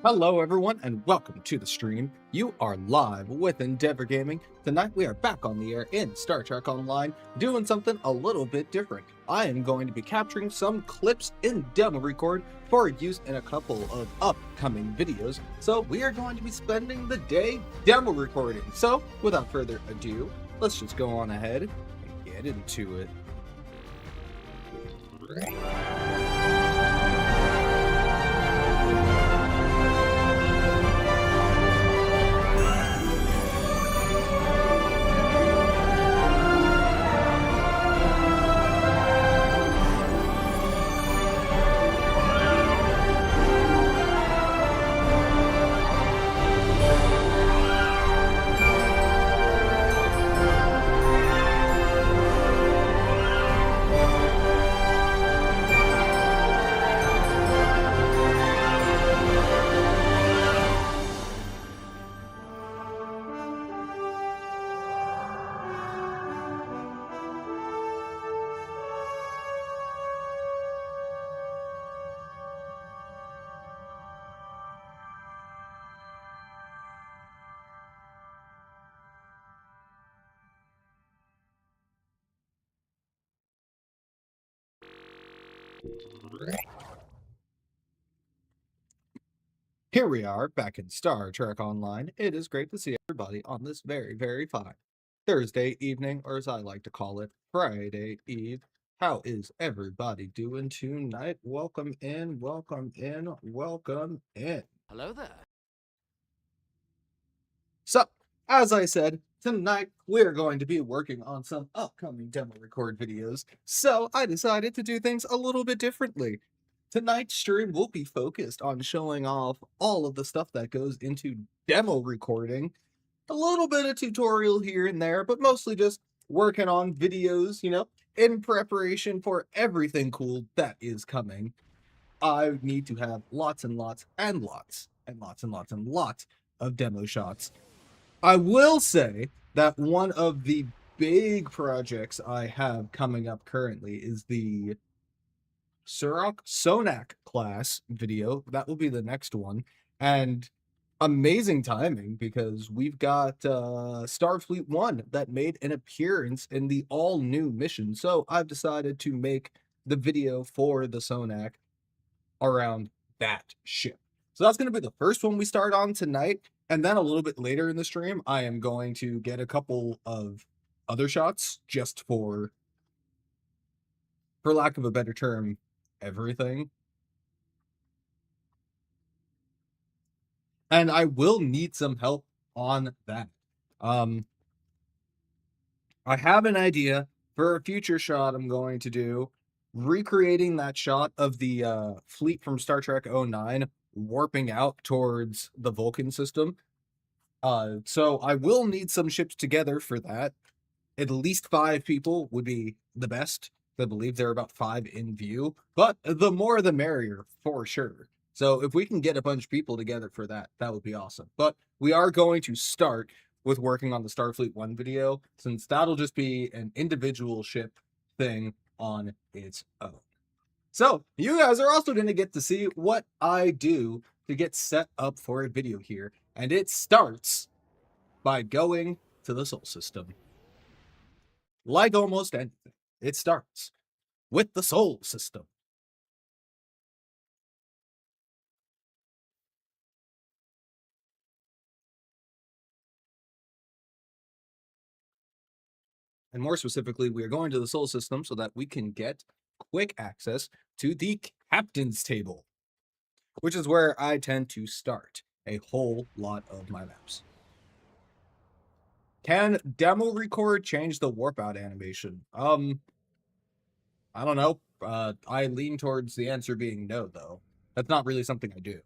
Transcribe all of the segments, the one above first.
Hello everyone and welcome to the stream. You are live with Endeavor Gaming. Tonight we are back on the air in Star Trek Online doing something a little bit different. I am going to be capturing some clips in Demorecord for use in a couple of upcoming videos. So we are going to be spending the day demo recording. So without further ado, let's just go on ahead and get into it. Here we are back in Star Trek Online. It is great to see everybody on this very fine Thursday evening, or as I like to call it, Friday Eve. How is everybody doing tonight? Welcome in, welcome in, welcome in. Hello there. So, as I said, tonight we're going to be working on some upcoming demo record videos, so I decided to do things a little bit differently. Tonight's stream will be focused on showing off all of the stuff that goes into demo recording, a little bit of tutorial here and there, but mostly just working on videos, in preparation for everything cool that is coming. I need to have lots and lots and lots and lots and lots and lots of demo shots. I will say that one of the big projects I have coming up currently is the Sonak class video. That will be the next one. And amazing timing because we've got Starfleet 1 that made an appearance in the all-new mission. So I've decided to make the video for the Sonak around that ship. So that's going to be the first one we start on tonight. And then a little bit later in the stream, I am going to get a couple of other shots just for lack of a better term, everything. And I will need some help on that. I have an idea for a future shot I'm going to do, recreating that shot of the fleet from Star Trek 09 warping out towards the Vulcan system. So I will need some ships together for that. At least 5 people would be the best. I believe there are about 5 in view, but the more the merrier for sure. So if we can get a bunch of people together for that, that would be awesome. But we are going to start with working on the Starfleet 1 video, since that'll just be an individual ship thing on its own. So you guys are also going to get to see what I do to get set up for a video here. And it starts by going to the Sol System. Like almost anything, it starts with the Sol System. And more specifically, we are going to the Sol System so that we can get quick access to the Captain's Table, which is where I tend to start a whole lot of my maps. Can Demorecord change the warp out animation? I don't know. I lean towards the answer being no, though. That's not really something I do.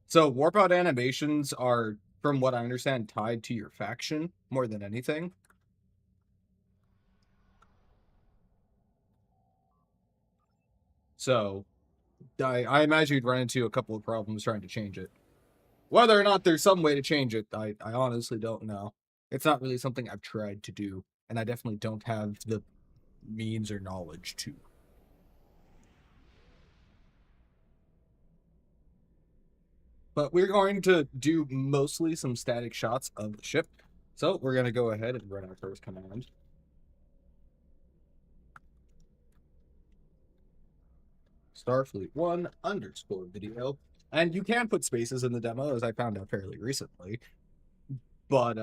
So warp out animations are, from what I understand, tied to your faction more than anything. So I imagine you'd run into a couple of problems trying to change it. Whether or not there's some way to change it, I honestly don't know. It's not really something I've tried to do, and I definitely don't have the means or knowledge to. But we're going to do mostly some static shots of the ship. So we're going to go ahead and run our first command. Starfleet 1 underscore video. And you can put spaces in the demo, as I found out fairly recently. But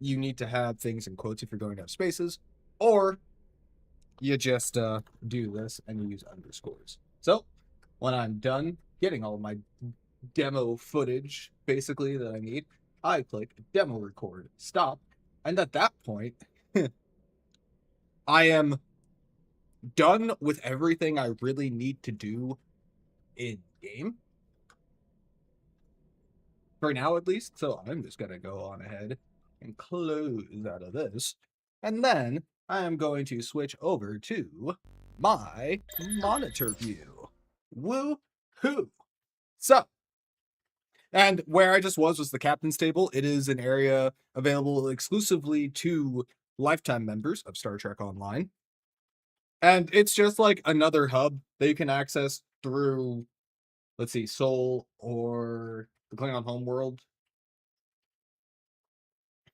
you need to have things in quotes if you're going to have spaces, or you just do this and you use underscores. So when I'm done getting all of my demo footage, basically, that I need, I click demo record, stop, and at that point, I am done with everything I really need to do in game. For now, at least. So I'm just going to go on ahead and close out of this. And then I am going to switch over to my monitor view. Woo-hoo! So, and where I just was the captain's table. It is an area available exclusively to lifetime members of Star Trek Online. And it's just like another hub that you can access through, let's see, Sol or the Klingon homeworld.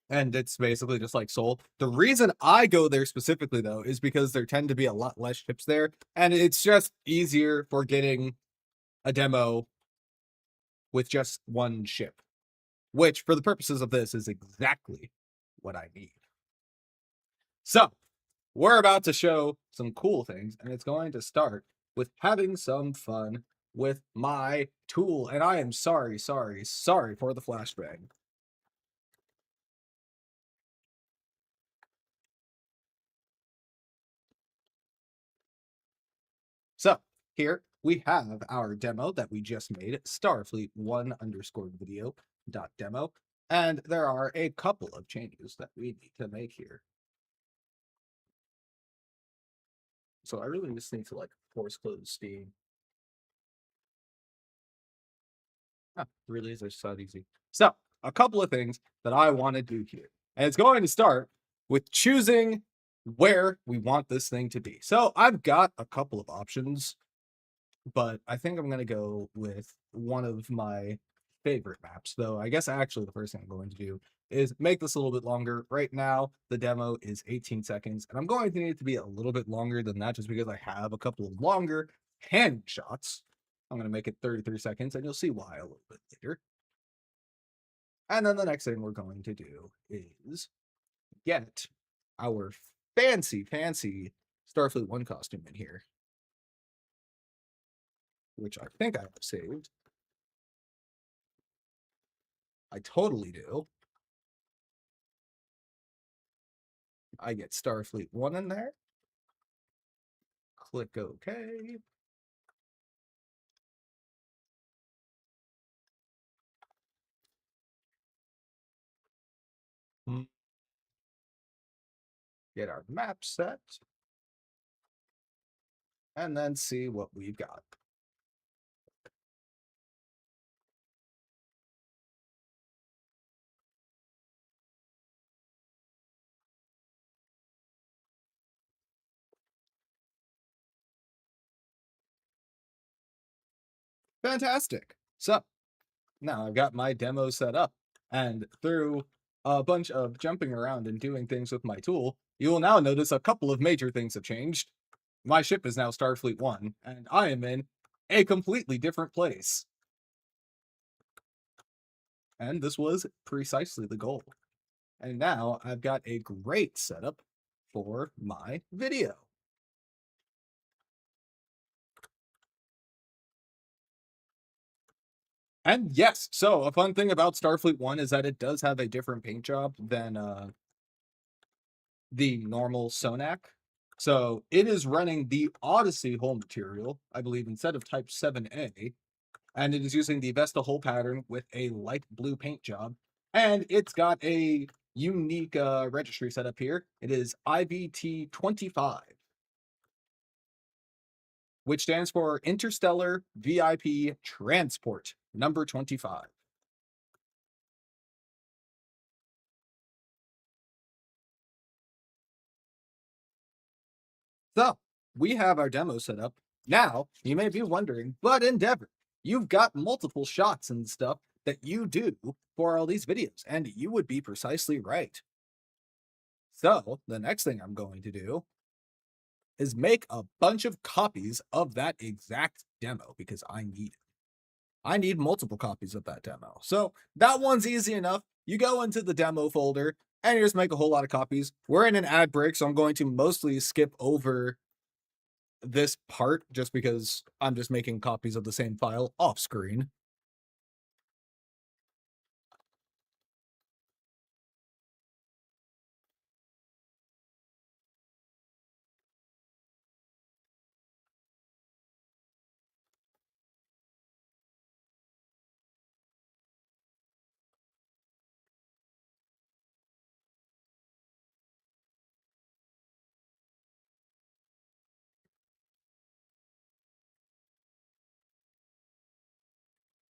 And it's basically just like Sol. The reason I go there specifically, though, is because there tend to be a lot less ships there, and it's just easier for getting a demo with just one ship, which, for the purposes of this, is exactly what I need. So, we're about to show some cool things, and it's going to start with having some fun with my tool. And I am sorry for the flashbang. So here we have our demo that we just made, Starfleet 1 underscore video dot demo. And there are a couple of changes that we need to make here. So I really just need to like force close Steam. Really is just so easy. So a couple of things that I want to do here. And it's going to start with choosing where we want this thing to be. So I've got a couple of options, but I think I'm going to go with one of my favorite maps, though. I guess actually the first thing I'm going to do is make this a little bit longer. Right now, the demo is 18 seconds, and I'm going to need it to be a little bit longer than that just because I have a couple of longer hand shots. I'm going to make it 33 seconds, and you'll see why a little bit later. And then the next thing we're going to do is get our fancy Starfleet 1 costume in here, which I think I have saved. I totally do. I get Starfleet 1 in there. Click OK. Get our map set. And then see what we've got. Fantastic. So now I've got my demo set up, and through a bunch of jumping around and doing things with my tool, you will now notice a couple of major things have changed. My ship is now Starfleet 1, and I am in a completely different place. And this was precisely the goal. And now I've got a great setup for my video. And yes, so a fun thing about Starfleet 1 is that it does have a different paint job than the normal Sonac. So it is running the Odyssey hull material, I believe, instead of Type 7A, and it is using the Vesta hull pattern with a light blue paint job, and it's got a unique registry set up here. It is IVT25, which stands for Interstellar VIP Transport number 25. So we have our demo set up. Now, you may be wondering, but Endeavor, you've got multiple shots and stuff that you do for all these videos, and you would be precisely right. So, the next thing I'm going to do is make a bunch of copies of that exact demo because I need it. I need multiple copies of that demo. So that one's easy enough. You go into the demo folder and you just make a whole lot of copies. We're in an ad break, so I'm going to mostly skip over this part just because I'm just making copies of the same file off screen.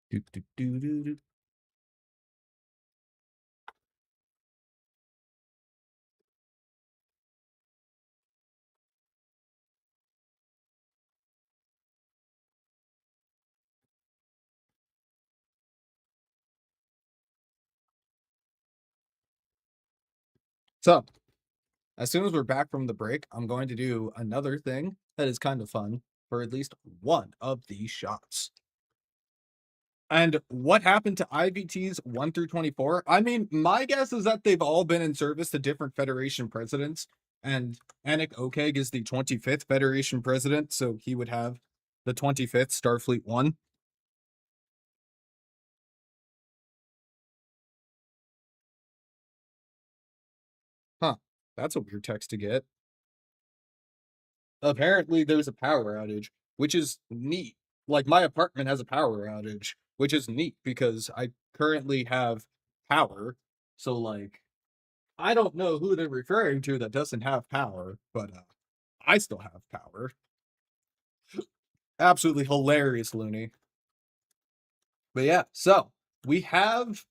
Do, do, do, do, do. So, as soon as we're back from the break, I'm going to do another thing that is kind of fun for at least one of these shots. And what happened to IVTs 1 through 24? I mean, my guess is that they've all been in service to different Federation presidents, and Anik Okeg is the 25th Federation president, so he would have the 25th Starfleet 1. Huh, that's a weird text to get. Apparently, there's a power outage, which is neat. Like, my apartment has a power outage, which is neat because I currently have power. So, like, I don't know who they're referring to that doesn't have power, but I still have power. Absolutely hilarious, Looney. But yeah, so we have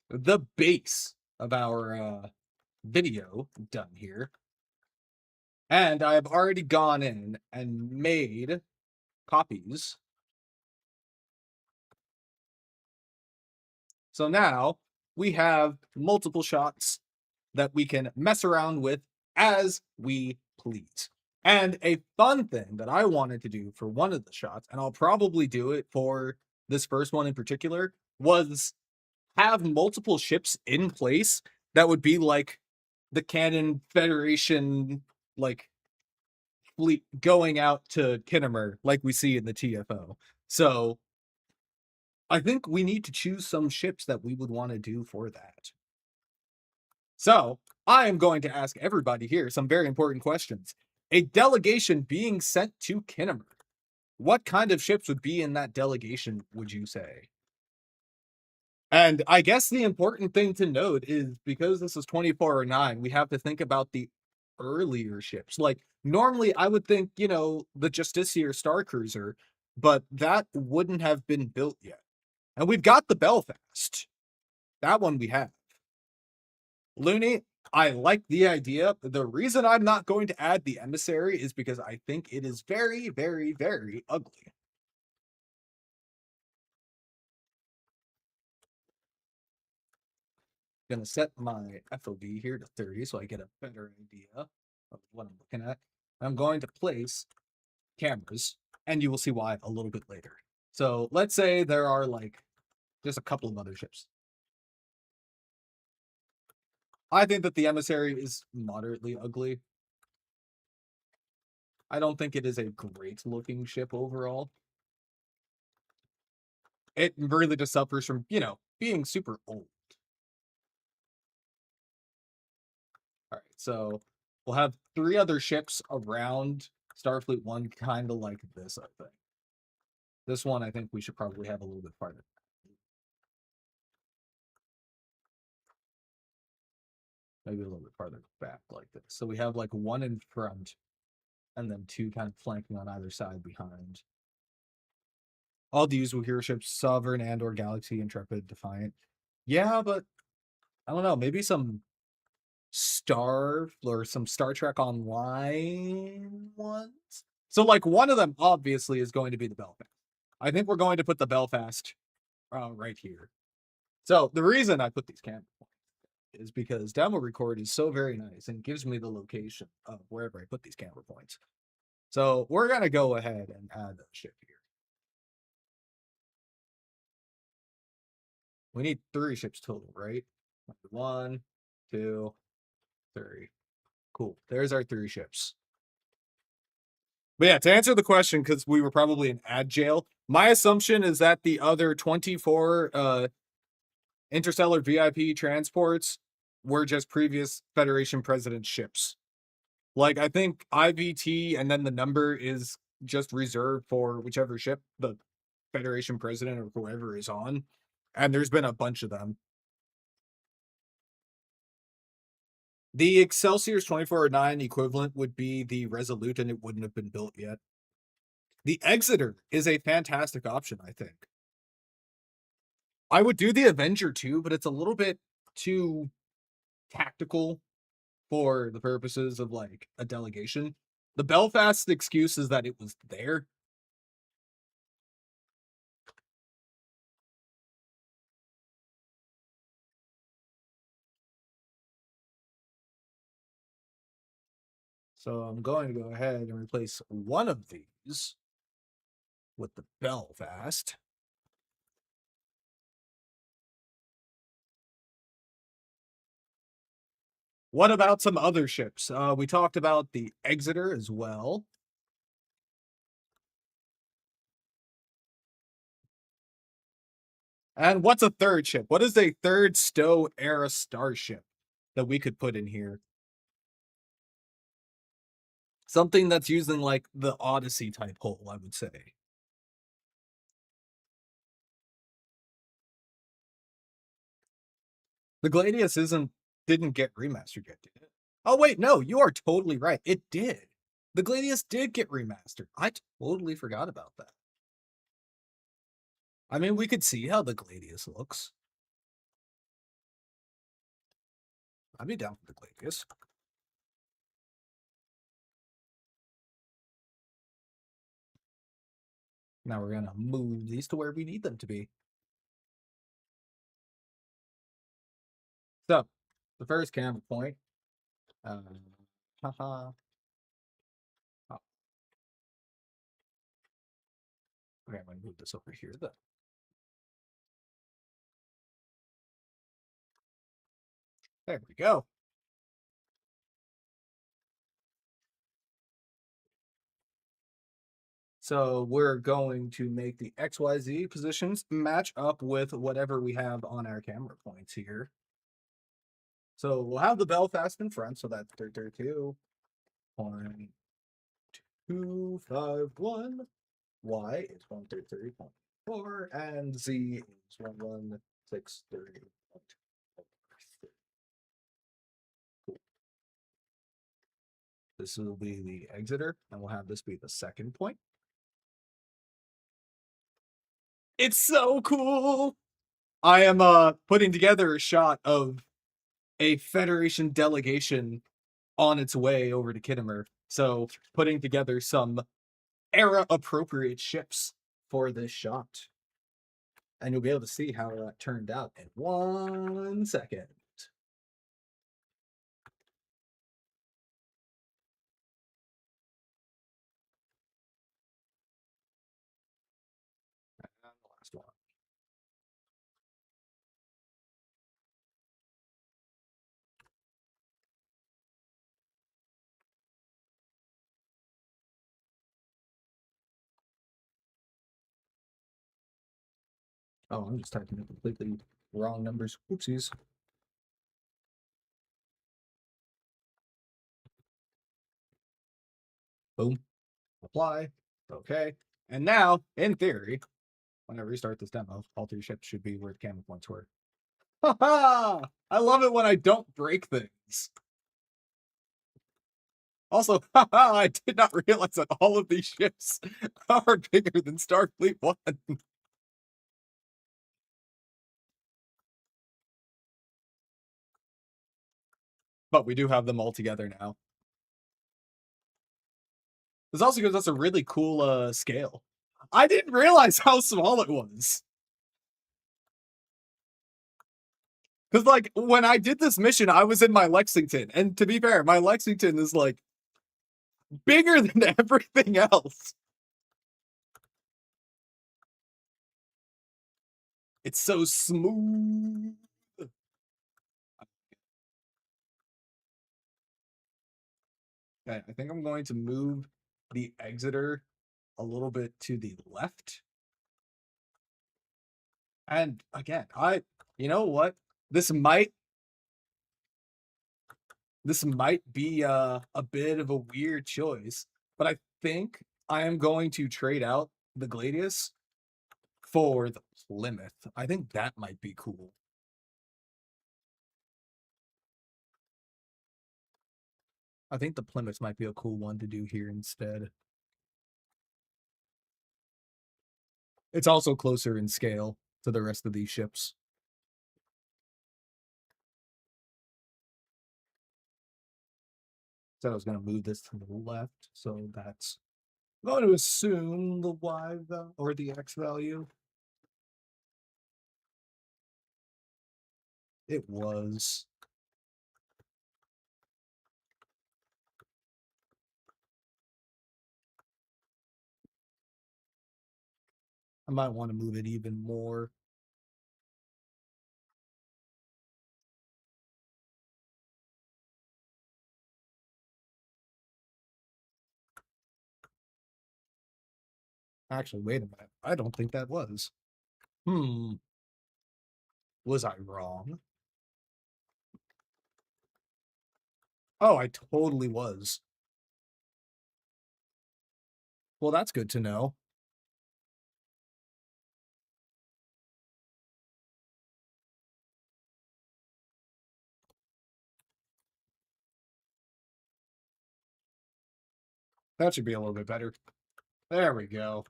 the base of our video done here. And I have already gone in and made copies. So now we have multiple shots that we can mess around with as we please. And a fun thing that I wanted to do for one of the shots, and I'll probably do it for this first one in particular, was have multiple ships in place that would be like the Canon Federation like fleet going out to Kinnemer like we see in the TFO. So I think we need to choose some ships that we would want to do for that. So I am going to ask everybody here some very important questions. A delegation being sent to Kinnemer. What kind of ships would be in that delegation, would you say? And I guess the important thing to note is because this is 2409, we have to think about the earlier ships. Like, normally I would think, you know, the Justiciar Star Cruiser, but that wouldn't have been built yet. And we've got the Belfast. That one we have. Looney, I like the idea. The reason I'm not going to add the Emissary is because I think it is very, very, very ugly. Gonna set my FOV here to 30 so I get a better idea of what I'm looking at. I'm going to place cameras, and you will see why a little bit later. So let's say there are like just a couple of other ships. I think that the Emissary is moderately ugly. I don't think it is a great looking ship overall. It really just suffers from, you know, being super old. All right, so we'll have 3 other ships around Starfleet 1, kind of like this, I think. This one, I think we should probably have a little bit farther. Maybe a little bit farther back like this. So we have like 1 in front and then 2 kind of flanking on either side behind. All the usual hero ships, Sovereign and or Galaxy, Intrepid, Defiant. Yeah, but I don't know, maybe some Star or some Star Trek Online ones? So, like, one of them obviously is going to be the Belfast. I think we're going to put the Belfast right here. So the reason I put these camera points is because Demorecord is so very nice and gives me the location of wherever I put these camera points. So we're going to go ahead and add a ship here. We need 3 ships total, right? 1, 2, 3. Cool. There's our 3 ships. But yeah, to answer the question, because we were probably in ad jail, my assumption is that the other 24 interstellar VIP transports were just previous Federation president ships. Like, I think IVT and then the number is just reserved for whichever ship the Federation president or whoever is on. And there's been a bunch of them. The Excelsior's 2409 equivalent would be the Resolute, and it wouldn't have been built yet. The Exeter is a fantastic option, I think. I would do the Avenger too, but it's a little bit too tactical for the purposes of like a delegation. The Belfast excuse is that it was there. So I'm going to go ahead and replace one of these with the Belfast. What about some other ships? We talked about the Exeter as well. And what's a third ship? What is a third STO era starship that we could put in here? Something that's using like the Odyssey type hull, I would say. The Gladius didn't get remastered yet, did it? Oh wait, no, you are totally right. It did. The Gladius did get remastered. I totally forgot about that. I mean, we could see how the Gladius looks. I'd be down for the Gladius. Now we're gonna move these to where we need them to be. So, the first camera point. Haha. Oh. Okay, I'm gonna move this over here then. There we go. So we're going to make the XYZ positions match up with whatever we have on our camera points here. So we'll have the Belfast in front, so that's 332.251. Y is 133.4, and Z is 1163. Cool. This will be the Exeter, and we'll have this be the second point. It's so cool. I am putting together a shot of a Federation delegation on its way over to Kittimer. So putting together some era appropriate ships for this shot. And you'll be able to see how that turned out in 1 second. And the last one. Oh, I'm just typing in completely wrong numbers. Oopsies. Boom. Apply. Okay. And now, in theory, when I restart this demo, all 3 ships should be where the camera points were. Ha ha! I love it when I don't break things. Also, haha, I did not realize that all of these ships are bigger than Starfleet 1. But we do have them all together now. It's also because that's a really cool scale. I didn't realize how small it was. Because like when I did this mission, I was in my Lexington, and to be fair, my Lexington is like bigger than everything else. It's so smooth. Okay, I think I'm going to move the exiter a little bit to the left. And again, you know what? This might this might be a bit of a weird choice, but I think I am going to trade out the Gladius for the Plymouth. I think that might be cool. I think the Plymouth might be a cool one to do here instead. It's also closer in scale to the rest of these ships. So I was going to move this to the left, so that's I'm going to assume the Y value or the X value. It was. I might want to move it even more. Actually, wait a minute. I don't think that was. Was I wrong? Oh, I totally was. Well, that's good to know. That should be a little bit better. There we go.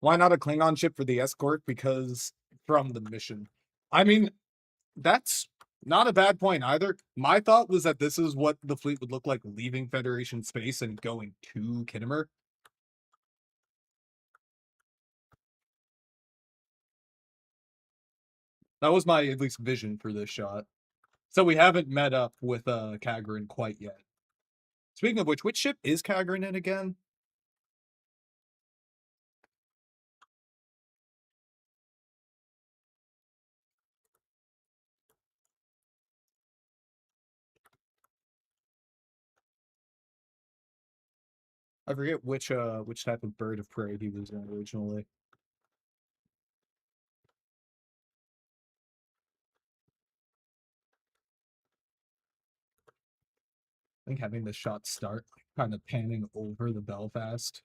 Why not a Klingon ship for the escort? Because from the mission. I mean, that's not a bad point either. My thought was that this is what the fleet would look like leaving Federation space and going to Kittimer. That was my at least vision for this shot. So we haven't met up with Kagrin quite yet. Speaking of which ship is Kagrin in again? I forget which type of bird of prey he was in originally. I think having the shot start kind of panning over the Belfast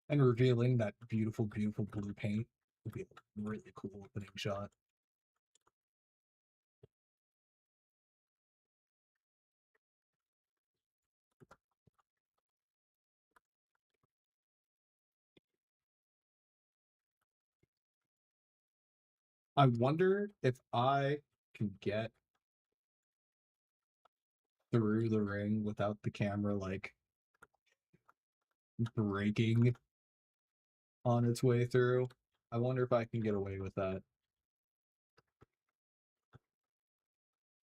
and revealing that beautiful, beautiful blue paint would be a really cool opening shot. I wonder if I can get through the ring without the camera like breaking on its way through. I wonder if I can get away with that.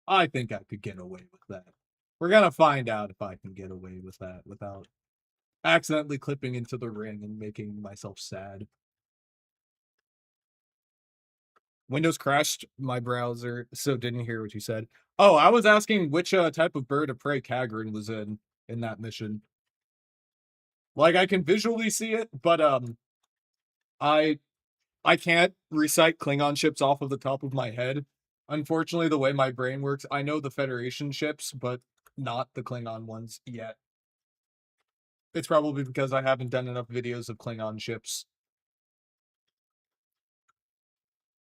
I think I could get away with that. We're gonna find out if I can get away with that without accidentally clipping into the ring and making myself sad. Windows crashed my browser, so didn't hear what you said. Oh, I was asking which type of bird of prey Kagrin was in that mission. Like I can visually see it, but I I can't recite Klingon ships off of the top of my head. Unfortunately, the way my brain works, I know the Federation ships, but not the Klingon ones yet. It's probably because I haven't done enough videos of Klingon ships.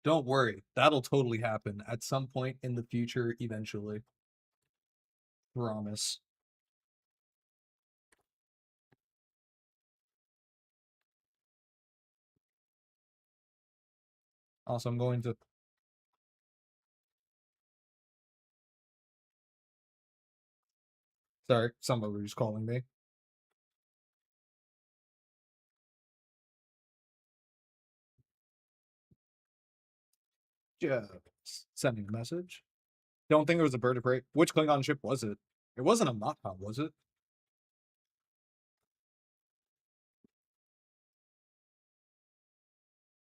Don't worry, that'll totally happen at some point in the future eventually. Promise. Also, I'm going to. Sorry, somebody was calling me. Just sending a message. Don't think it was a bird of prey. Which Klingon ship was it? It wasn't a Mach-Pa, was it?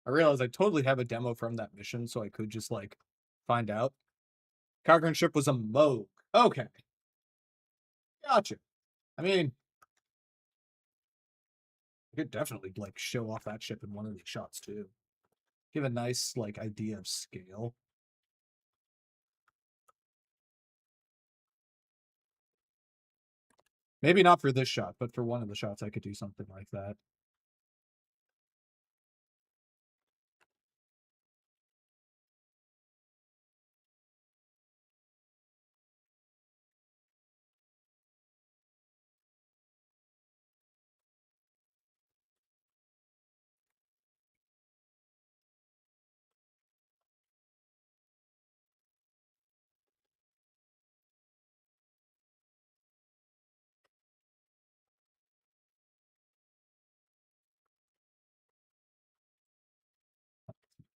I realized I totally have a demo from that mission, so I could just, like, find out. Cochrane ship was a Moog. Okay. Gotcha. I mean, I could definitely, like, show off that ship in one of these shots, too. Give a nice, like, idea of scale. Maybe not for this shot, but for one of the shots, I could do something like that.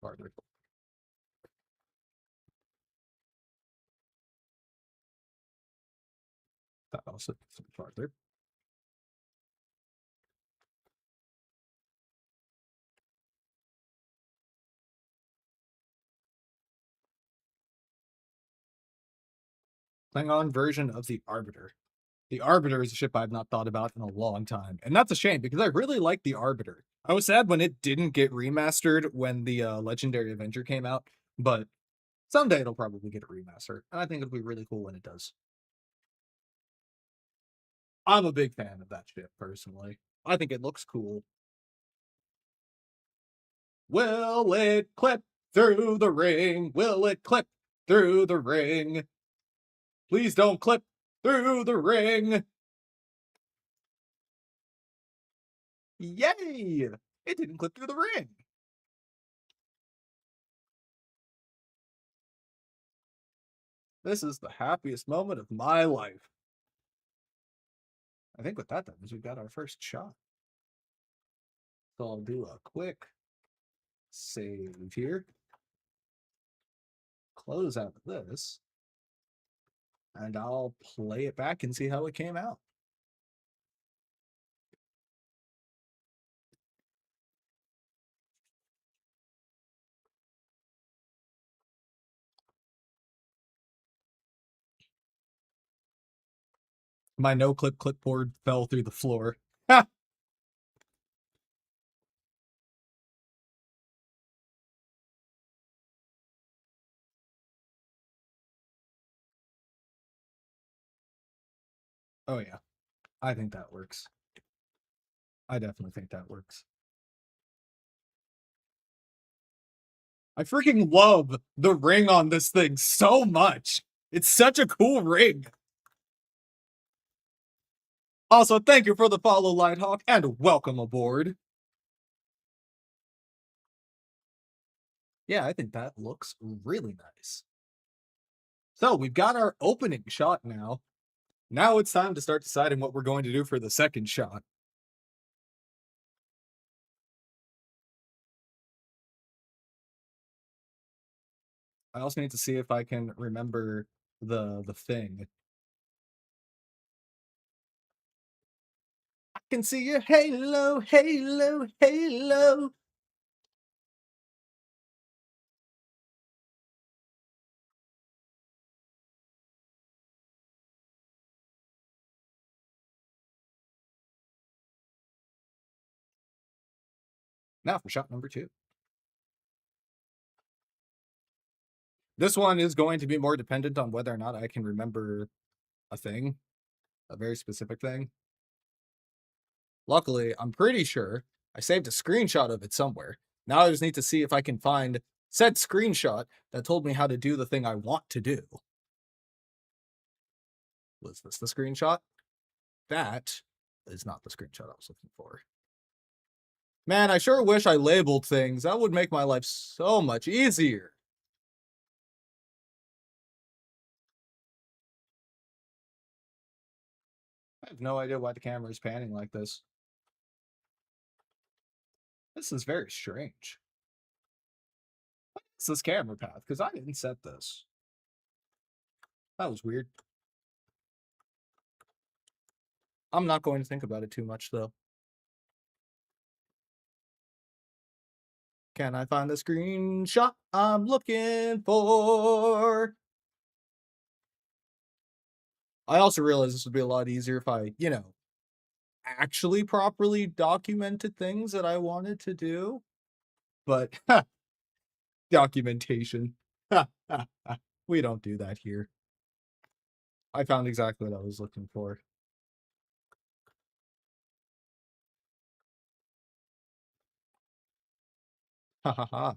Farther. That also farther. Klingon version of the Arbiter. The Arbiter is a ship I've not thought about in a long time, and that's a shame because I really like the Arbiter. I was sad when it didn't get remastered when the Legendary Avenger came out, but someday it'll probably get a remaster, and I think it'll be really cool when it does. I'm a big fan of that ship, personally. I think it looks cool. Will it clip through the ring? Will it clip through the ring? Please don't clip through the ring. Yay! It didn't clip through the ring. This is the happiest moment of my life. I think with that, that means we've got our first shot. So I'll do a quick save here. Close out of this. And I'll play it back and see how it came out. My no-clip clipboard fell through the floor. Ha! Oh yeah, I think that works. I definitely think that works. I freaking love the ring on this thing so much. It's such a cool ring. Also, thank you for the follow, Lighthawk, and welcome aboard. Yeah, I think that looks really nice. So we've got our opening shot now. Now it's time to start deciding what we're going to do for the second shot. I also need to see if I can remember the thing. I can see your halo, halo, halo. Now for shot number 2. This one is going to be more dependent on whether or not I can remember a thing, a very specific thing. Luckily, I'm pretty sure I saved a screenshot of it somewhere. Now I just need to see if I can find said screenshot that told me how to do the thing I want to do. Was this the screenshot? That is not the screenshot I was looking for. Man, I sure wish I labeled things. That would make my life so much easier. I have no idea why the camera is panning like this. This is very strange. It's this camera path, because I didn't set this. That was weird. I'm not going to think about it too much, though. Can I find the screenshot I'm looking for? I also realized this would be a lot easier if I, actually properly documented things that I wanted to do. But documentation. We don't do that here. I found exactly what I was looking for. Ha ha ha.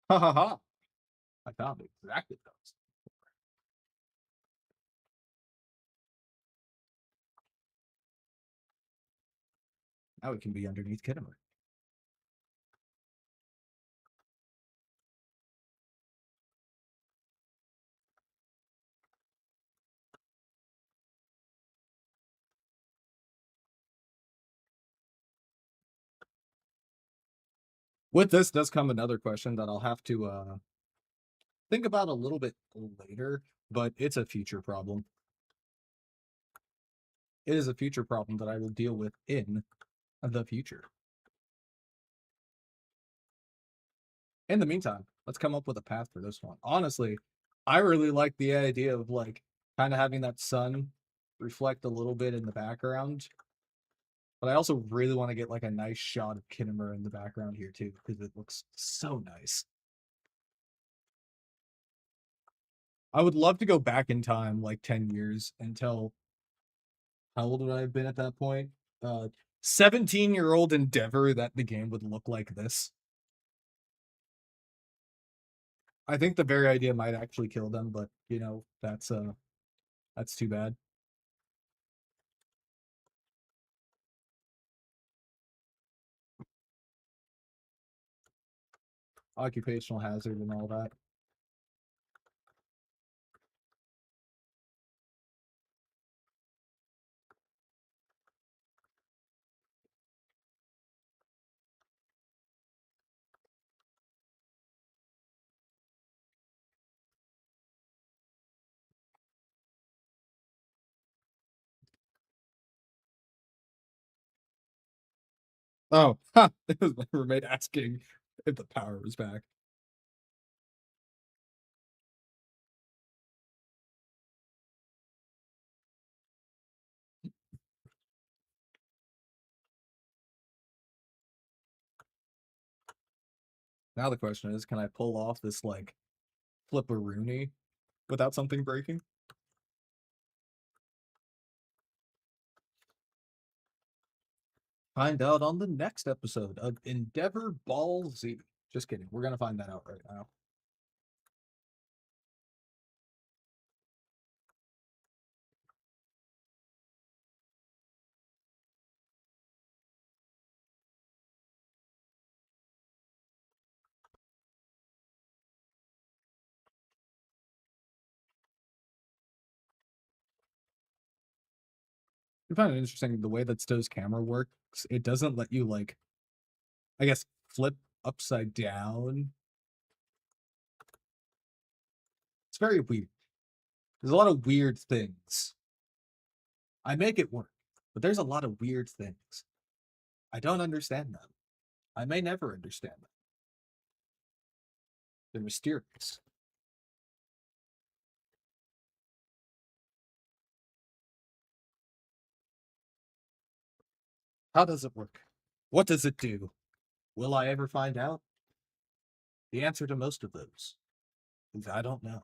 Ha ha ha. I found exactly what I was. Now it can be underneath Kittimer. With this does come another question that I'll have to think about a little bit later, but it's a future problem. It is a future problem that I will deal with in the future. In the meantime, let's come up with a path for this one. Honestly, I really like the idea of like kind of having that sun reflect a little bit in the background. But I also really want to get like a nice shot of Kittimer in the background here too, because it looks so nice. I would love to go back in time like 10 years and tell how old would I have been at that point? 17-year-old Endeavor that the game would look like this. I think the very idea might actually kill them, but that's too bad. Occupational hazard and all that. Oh, it was my roommate asking if the power was back. Now the question is, can I pull off this like flipperoonie without something breaking? Find out on the next episode of Endeavor Ball Z. Just kidding. We're gonna find that out right now. I find it interesting the way that STO's camera works. It doesn't let you like, I guess, flip upside down. It's very weird. There's a lot of weird things. I make it work, but there's a lot of weird things. I don't understand them. I may never understand them. They're mysterious. How does it work? What does it do? Will I ever find out? The answer to most of those is I don't know.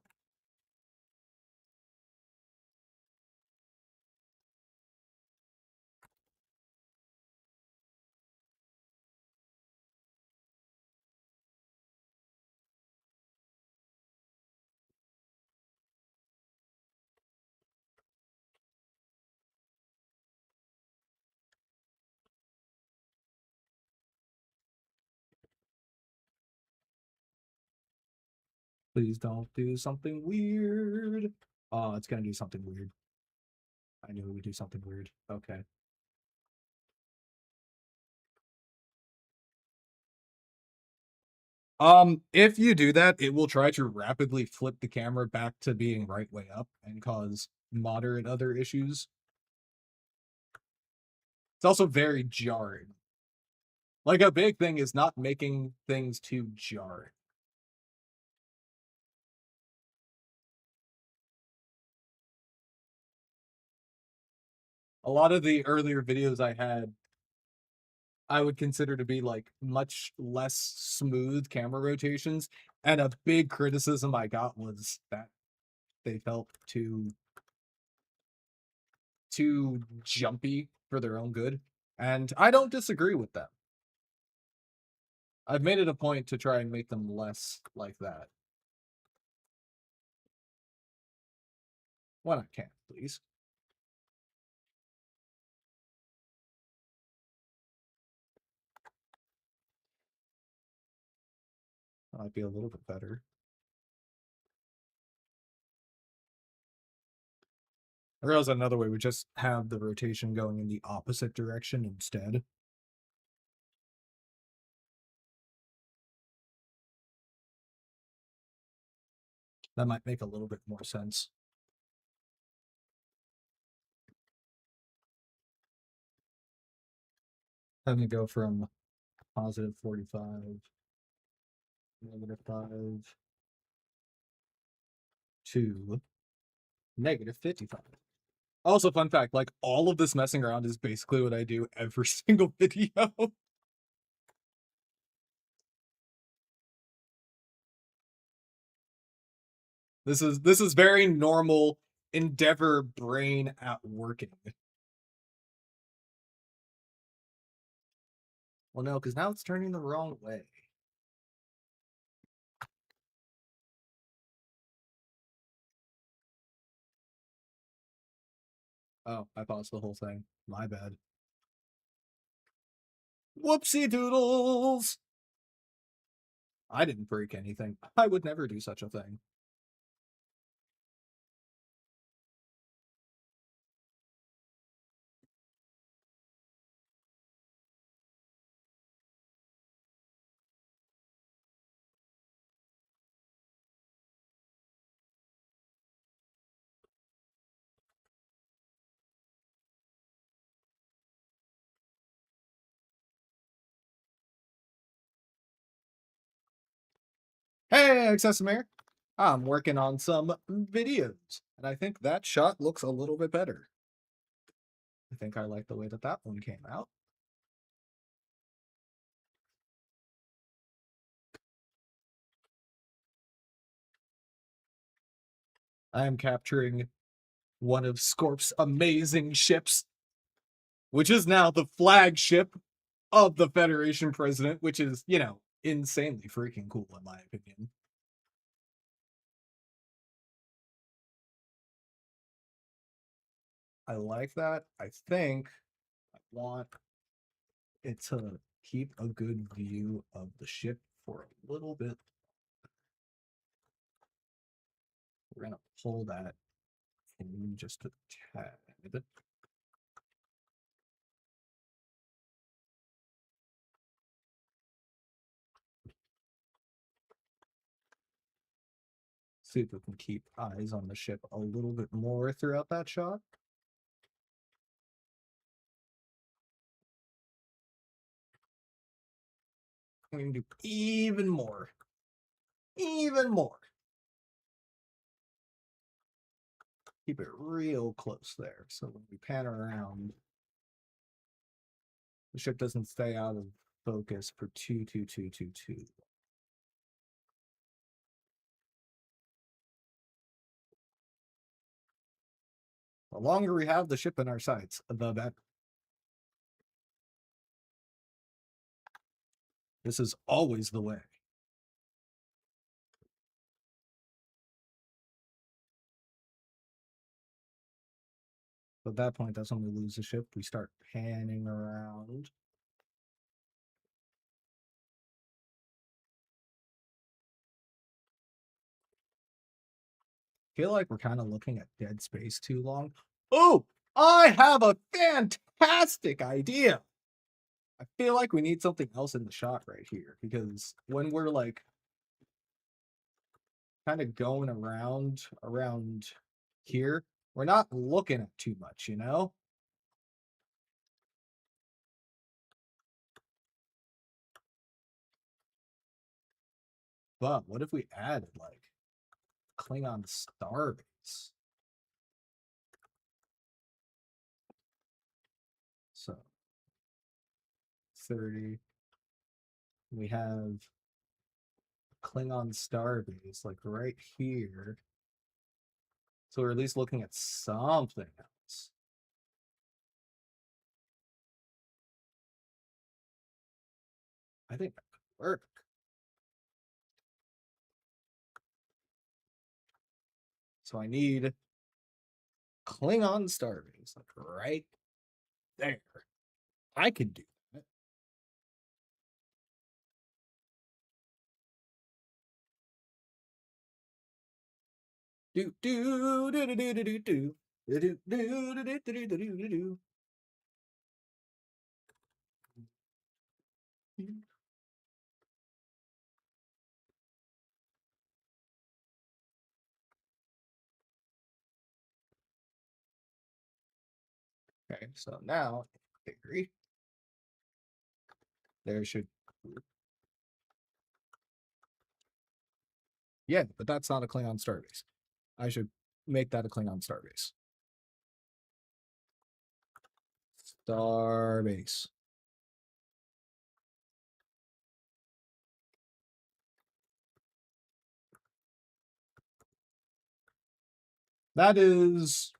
Please don't do something weird. Oh, it's gonna do something weird. I knew it would do something weird. Okay. If you do that, it will try to rapidly flip the camera back to being right way up and cause moderate other issues. It's also very jarring. Like, a big thing is not making things too jarring. A lot of the earlier videos I had, I would consider to be like much less smooth camera rotations, and a big criticism I got was that they felt too jumpy for their own good, and I don't disagree with them. I've made it a point to try and make them less like that when I can, please. Might be a little bit better. I realize another way would just have the rotation going in the opposite direction instead. That might make a little bit more sense. Having to go from positive 45, negative 5 to negative 55. Also, fun fact, like, all of this messing around is basically what I do every single video. This is very normal Endeavor brain at working. Well, no, because now it's turning the wrong way. Oh, I paused the whole thing. My bad. Whoopsie doodles! I didn't break anything. I would never do such a thing. Hey, Accessimare! I'm working on some videos, and I think that shot looks a little bit better. I think I like the way that that one came out. I am capturing one of Scorp's amazing ships, which is now the flagship of the Federation president, which is, you know, insanely freaking cool in my opinion. I like that. I think I want it to keep a good view of the ship for a little bit. We're gonna pull that in just a tad. See if we can keep eyes on the ship a little bit more throughout that shot. I'm gonna do even more. Even more. Keep it real close there. So when we pan around, the ship doesn't stay out of focus for too. The longer we have the ship in our sights, the better. This is always the way. At that point, that's when we lose the ship. We start panning around. Feel like we're kind of looking at dead space too long. Oh, I have a fantastic idea. I feel like we need something else in the shot right here, because when we're like kind of going around here, we're not looking at too much, you know? But what if we added like Klingon starbase? So 30. We have Klingon starbase like right here. So we're at least looking at something else. I think that could work. So I need Klingon starbase like right there. I could do that. Do do do do do do do do do do do do do do. Okay, so now in theory, there should. Yeah, but that's not a Klingon starbase. I should make that a Klingon starbase. Starbase. That is,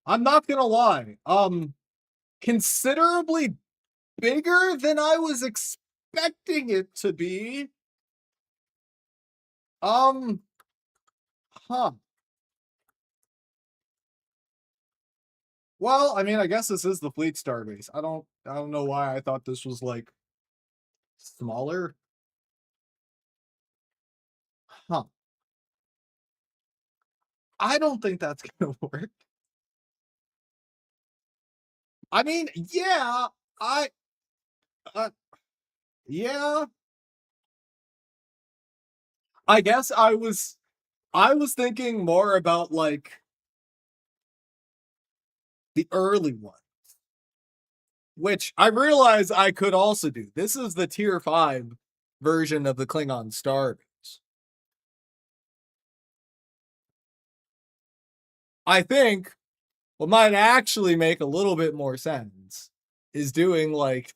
I'm not gonna lie, considerably bigger than I was expecting it to be. Huh. Well, I mean, I guess this is the fleet starbase. I don't know why I thought this was like smaller. Huh. I don't think that's gonna work. I mean, yeah, I yeah. I guess I was thinking more about like the early one, which I realize I could also do. This is the tier 5 version of the Klingon starbase. I think what might actually make a little bit more sense is doing like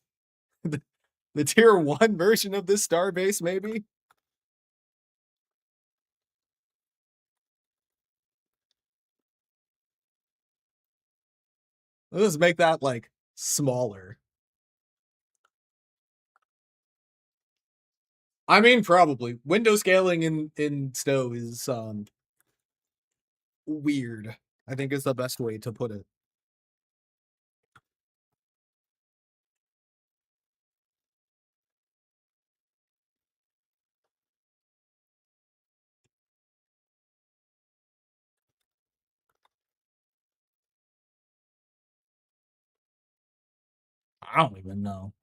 the tier 1 version of this starbase, maybe. Let's make that like smaller. I mean, probably window scaling in STO is weird. I think is the best way to put it. I don't even know.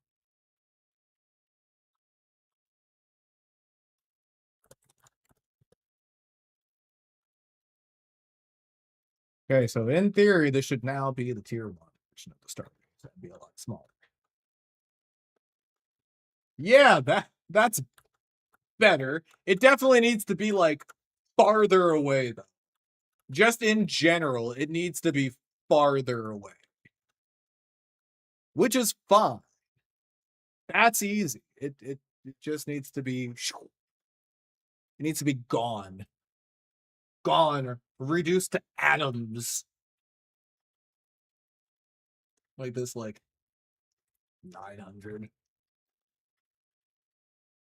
Okay, so in theory, this should now be the tier 1 version of the starbase. That'd be a lot smaller. Yeah, that's better. It definitely needs to be like farther away though. Just in general, it needs to be farther away. Which is fine. That's easy. It just needs to be it needs to be gone. Gone or reduced to atoms. Like this, like 900.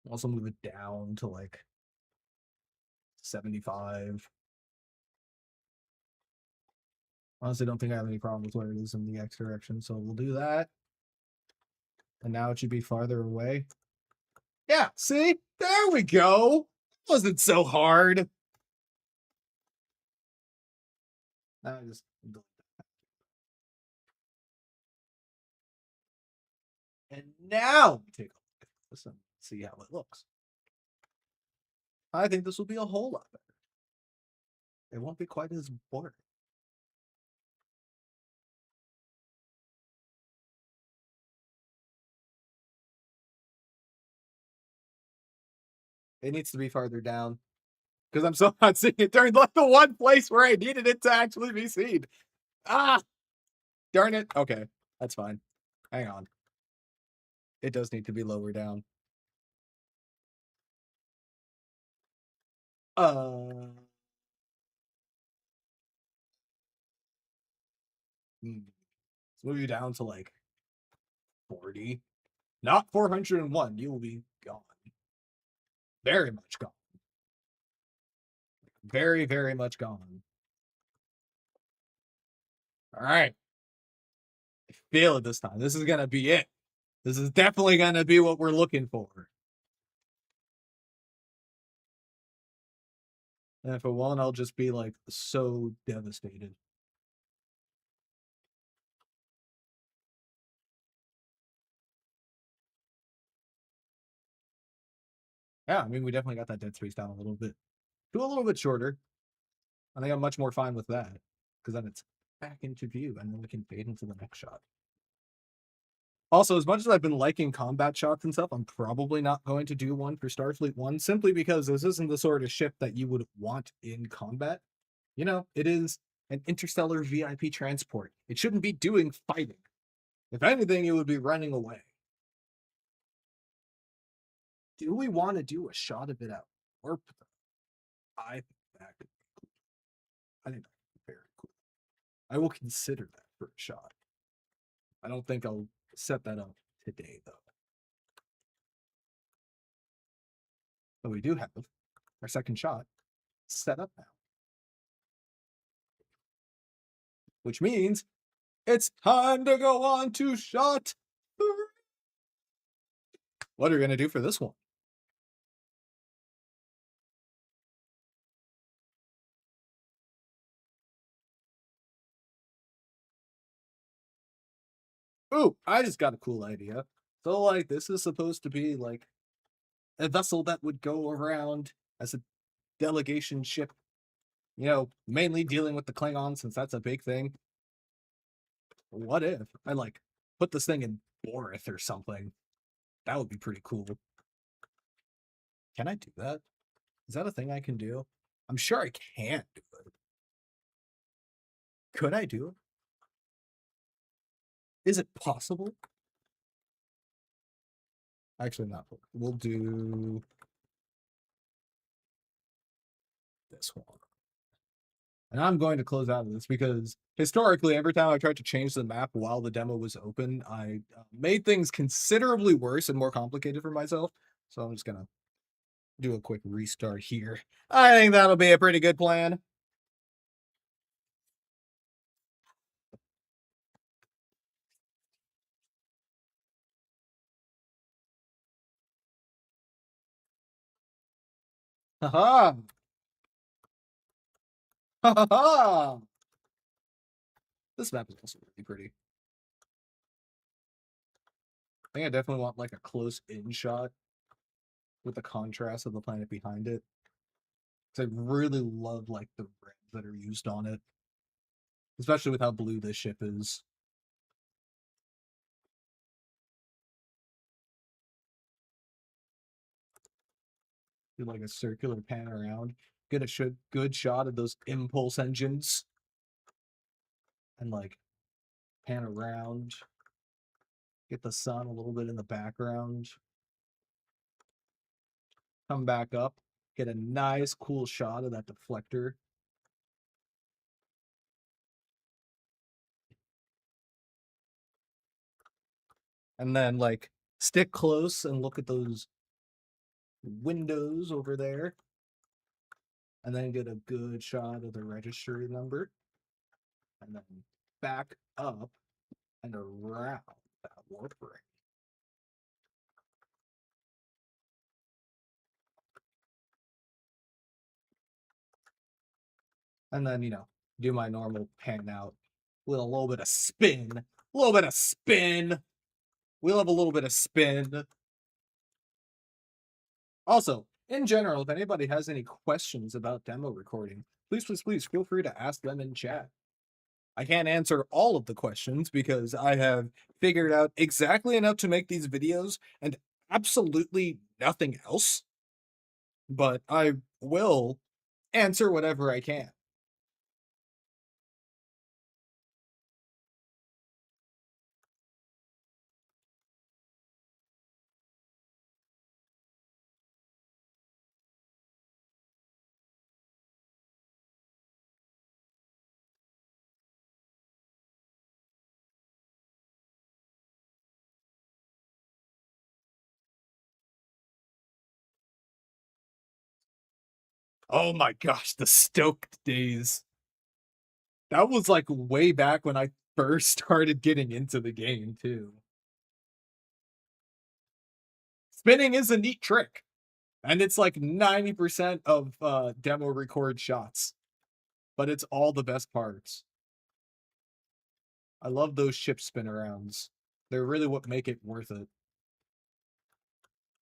Also move it down to like 75. Honestly, don't think I have any problem with where it is in the X direction, so we'll do that. And now it should be farther away. Yeah, see? There we go. It wasn't so hard. Now I just And now we take a look at this and see how it looks. I think this will be a whole lot better. It won't be quite as boring. It needs to be farther down because I'm so not seeing it during like the one place where I needed it to actually be seen. Ah, darn it. Okay, that's fine. Hang on. It does need to be lower down. Let's move you down to like 40. Not 401. You will be gone. Very much gone. Very, very much gone. All right. I feel it this time. This is going to be it. This is definitely going to be what we're looking for. And if it won't, I'll just be like so devastated. Yeah, I mean, we definitely got that dead space down a little bit. Do a little bit shorter. I think I'm much more fine with that because then it's back into view and then we can fade into the next shot. Also, as much as I've been liking combat shots and stuff, I'm probably not going to do one for Starfleet 1 simply because this isn't the sort of ship that you would want in combat. You know, it is an interstellar VIP transport. It shouldn't be doing fighting. If anything, it would be running away. Do we want to do a shot of it at warp? I think that could be cool. I think that could be very cool. I will consider that for a shot. I don't think I'll set that up today, though. But we do have our second shot set up now. Which means it's time to go on to shot 3. What are we going to do for this one? Ooh, I just got a cool idea. So, like, this is supposed to be like a vessel that would go around as a delegation ship, you know, mainly dealing with the Klingons since that's a big thing. What if I like put this thing in Borith or something? That would be pretty cool. Can I do that? Is that a thing I can do? I'm sure I can't do it. Could I do it? Is it possible? Actually, not. We'll do this one. And I'm going to close out of this because historically, every time I tried to change the map while the demo was open, I made things considerably worse and more complicated for myself. So I'm just going to do a quick restart here. I think that'll be a pretty good plan. Haha! Ha ha! This map is also really pretty. I think I definitely want like a close-in shot with the contrast of the planet behind it. Because I really love like the reds that are used on it, especially with how blue this ship is. Do like a circular pan around, get a good shot of those impulse engines, and like pan around, get the sun a little bit in the background, come back up, get a nice cool shot of that deflector. And then like stick close and look at those windows over there. And then get a good shot of the registry number. And then back up and around that warp ring. And then, you know, do my normal pan out with a little bit of spin. A little bit of spin. we'll have a little bit of spin. Also, in general, if anybody has any questions about demo recording, please feel free to ask them in chat. I can't answer all of the questions because I have figured out exactly enough to make these videos and absolutely nothing else, but I will answer whatever I can. Oh my gosh, the stoked days. That was like way back when I first started getting into the game too. Spinning is a neat trick, and it's like 90% of demo record shots, but it's all the best parts. I love those ship spin arounds. They're really what make it worth it.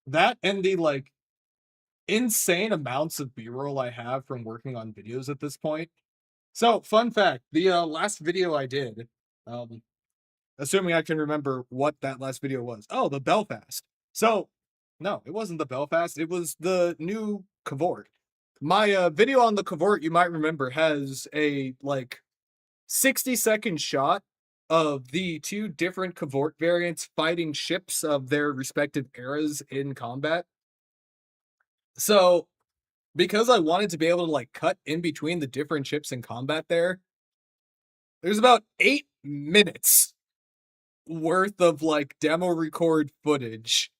That and the like insane amounts of B-roll I have from working on videos at this point. So, fun fact, the last video I did, assuming I can remember what that last video was. Oh, the Belfast. So, no, it wasn't the Belfast. It was the new Cavort. My video on the Cavort, you might remember, has a like 60-second shot of the two different Cavort variants fighting ships of their respective eras in combat. So, because I wanted to be able to like cut in between the different ships in combat there's about 8 minutes worth of like demo record footage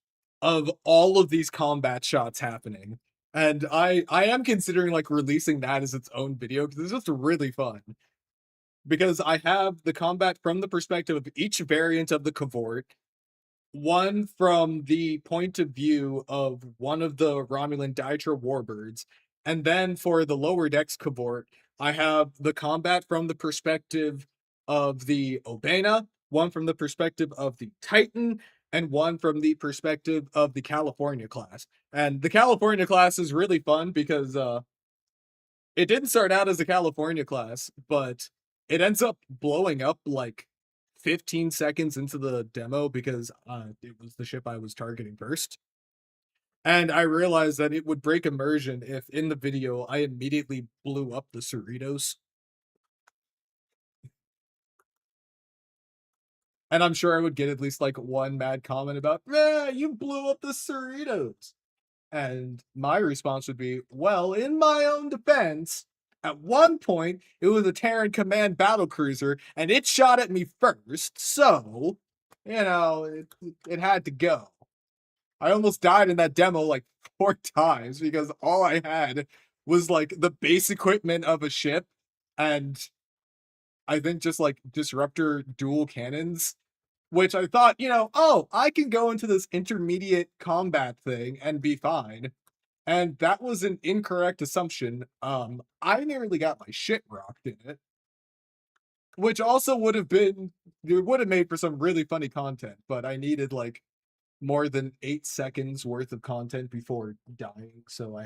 of all of these combat shots happening. And I am considering like releasing that as its own video because it's just really fun. Because I have the combat from the perspective of each variant of the Cavort, one from the point of view of one of the Romulan Dytra warbirds, and then for the lower decks Cavort, I have the combat from the perspective of the Obena, one from the perspective of the Titan, and one from the perspective of the California class. And the California class is really fun because it didn't start out as a California class, but it ends up blowing up like 15 seconds into the demo because it was the ship I was targeting first. And I realized that it would break immersion if in the video I immediately blew up the Cerritos. And I'm sure I would get at least like one mad comment about, you blew up the Cerritos. And my response would be, well, in my own defense, at one point, it was a Terran Command battlecruiser, and it shot at me first, so, it had to go. I almost died in that demo like 4 times because all I had was like the base equipment of a ship, and I think just like disruptor dual cannons, which I thought, I can go into this intermediate combat thing and be fine. And that was an incorrect assumption. I nearly got my shit rocked in it, which also it would have made for some really funny content, but I needed like more than 8 seconds worth of content before dying, so I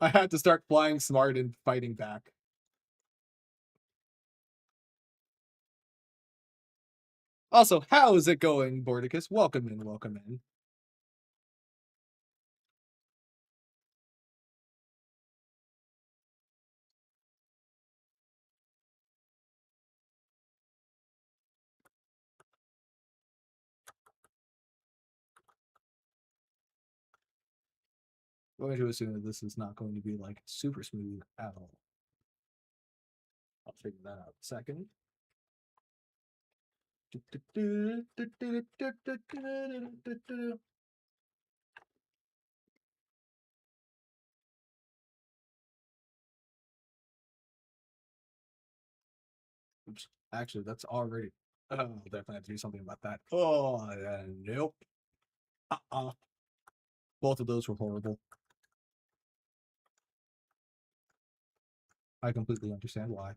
had to start flying smart and fighting back. Also, how is it going, Bordicus? Welcome in, welcome in. I'm going to assume that this is not going to be like super smooth at all. I'll figure that out in a second. Oops. Actually, that's already. Oh, I'll definitely have to do something about that. Oh, nope. Both of those were horrible. I completely understand why.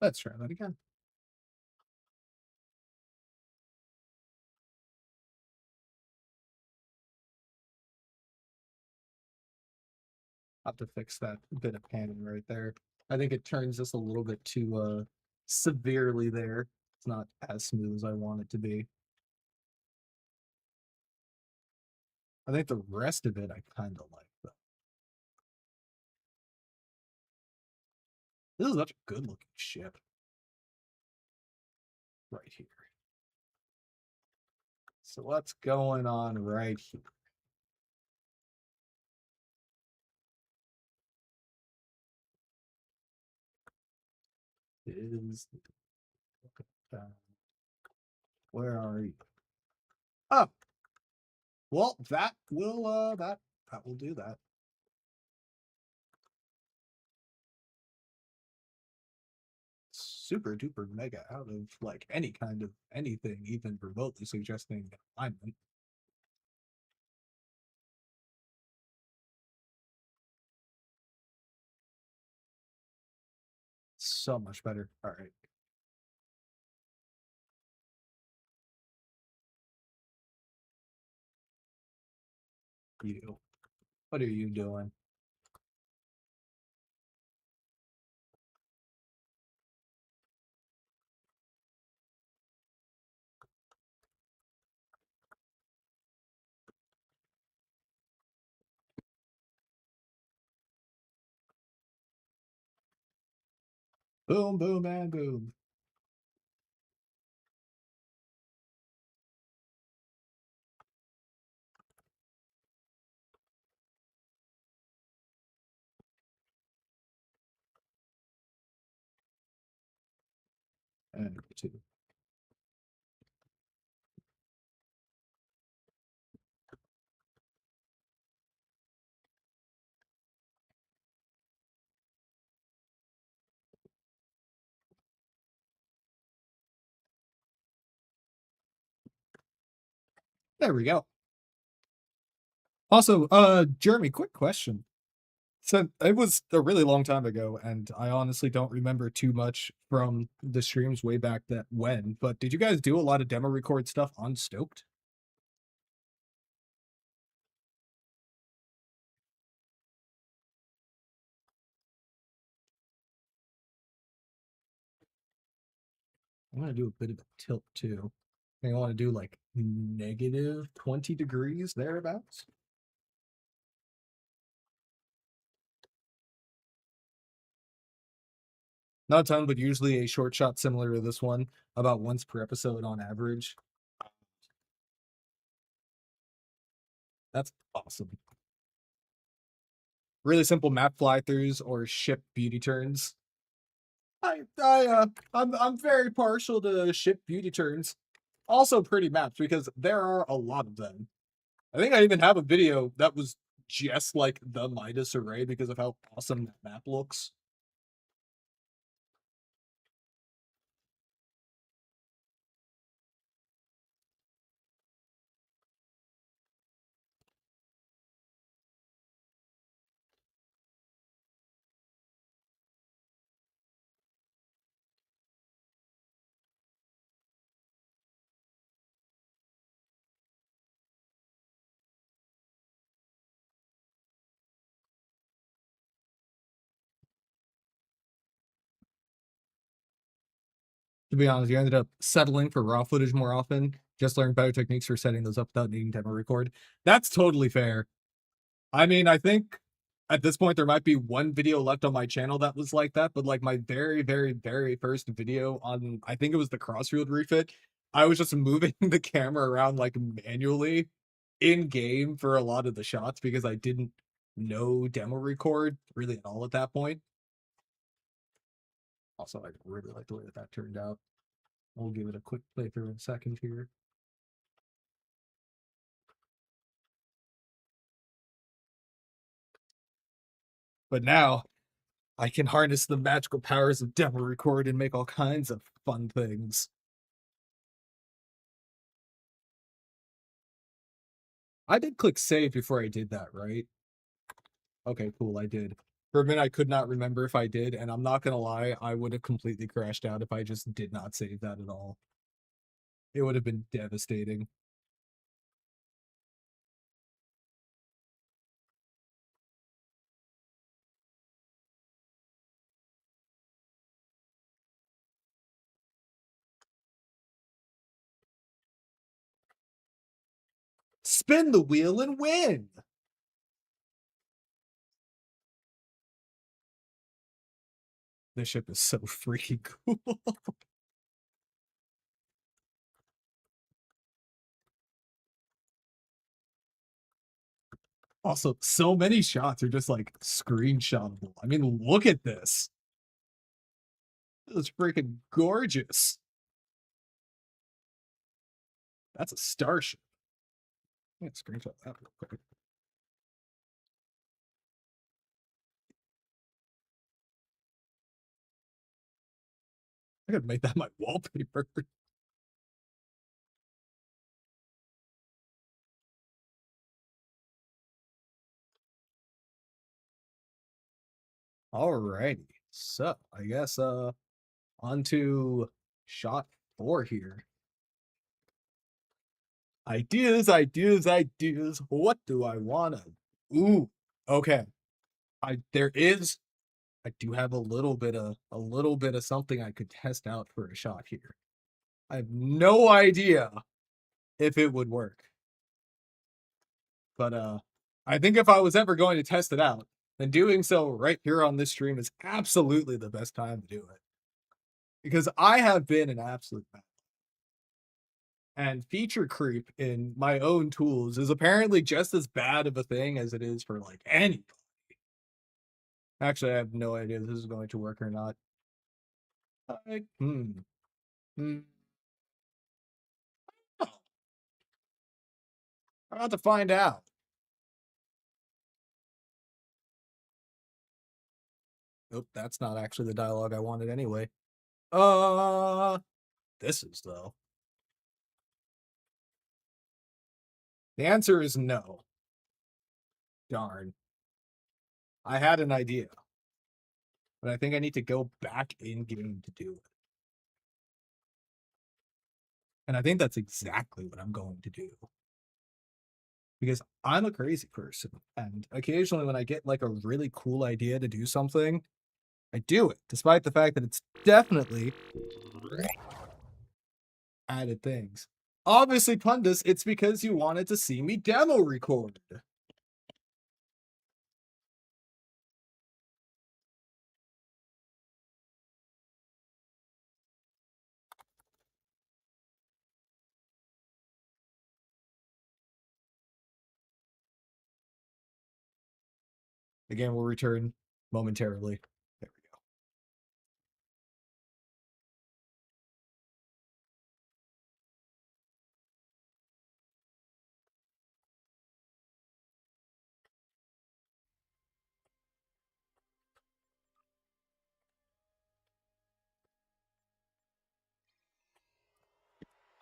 Let's try that again. I'll have to fix that bit of panning right there. I think it turns just a little bit too severely there. It's not as smooth as I want it to be. I think the rest of it I kind of like though. This is such a good looking ship. Right here. So what's going on right here? Is where are you? Oh, well, that will that will do that. Super duper mega out of like any kind of anything, even remotely suggesting alignment. So much better. All right. You. What are you doing? Boom, boom, and boom. And two. There we go. Also, Jeremy, quick question. So it was a really long time ago, and I honestly don't remember too much from the streams way back that when. But did you guys do a lot of demo record stuff on Stoked? I'm gonna do a bit of a tilt too. I want to do like negative 20 degrees thereabouts. Not a ton, but usually a short shot similar to this one, about once per episode on average. That's awesome. Really simple map fly throughs or ship beauty turns. I'm very partial to ship beauty turns. Also pretty maps because there are a lot of them. I think I even have a video that was just like the Midas array because of how awesome that map looks. To be honest, you ended up settling for raw footage more often. Just learn better techniques for setting those up without needing demo record. That's totally fair. I mean, I think at this point there might be one video left on my channel that was like that, but like my very, very, very first video on, I think it was the crossfield refit, I was just moving the camera around like manually in game for a lot of the shots because I didn't know demo record really at all at that point. Also, I really like the way that turned out. We'll give it a quick playthrough in a second here. But now I can harness the magical powers of demo record and make all kinds of fun things. I did click save before I did that, right? Okay, cool, I did. For a minute, I could not remember if I did, and I'm not gonna lie, I would have completely crashed out if I just did not save that at all. It would have been devastating. Spin the wheel and win! This ship is so freaking cool. Also, so many shots are just like screenshotable. I mean, look at this. It's freaking gorgeous. That's a starship. I'm gonna screenshot that real quick. I could make that my wallpaper. Alrighty. So I guess on to shot 4 here. Ideas. What do I wanna? Ooh, okay. I do have a little bit of something I could test out for a shot here. I have no idea if it would work. But I think if I was ever going to test it out, then doing so right here on this stream is absolutely the best time to do it. Because I have been an absolute mess. And feature creep in my own tools is apparently just as bad of a thing as it is for like anybody. Actually, I have no idea if this is going to work or not. Hmm. Oh, I'm about to find out. Nope, that's not actually the dialogue I wanted anyway. This is though. The answer is no. Darn. I had an idea, but I think I need to go back in game to do it. And I think that's exactly what I'm going to do. Because I'm a crazy person. And occasionally when I get like a really cool idea to do something, I do it, despite the fact that it's definitely added things. Obviously, Pundus, it's because you wanted to see me demo record. Again, we'll return momentarily. There we go.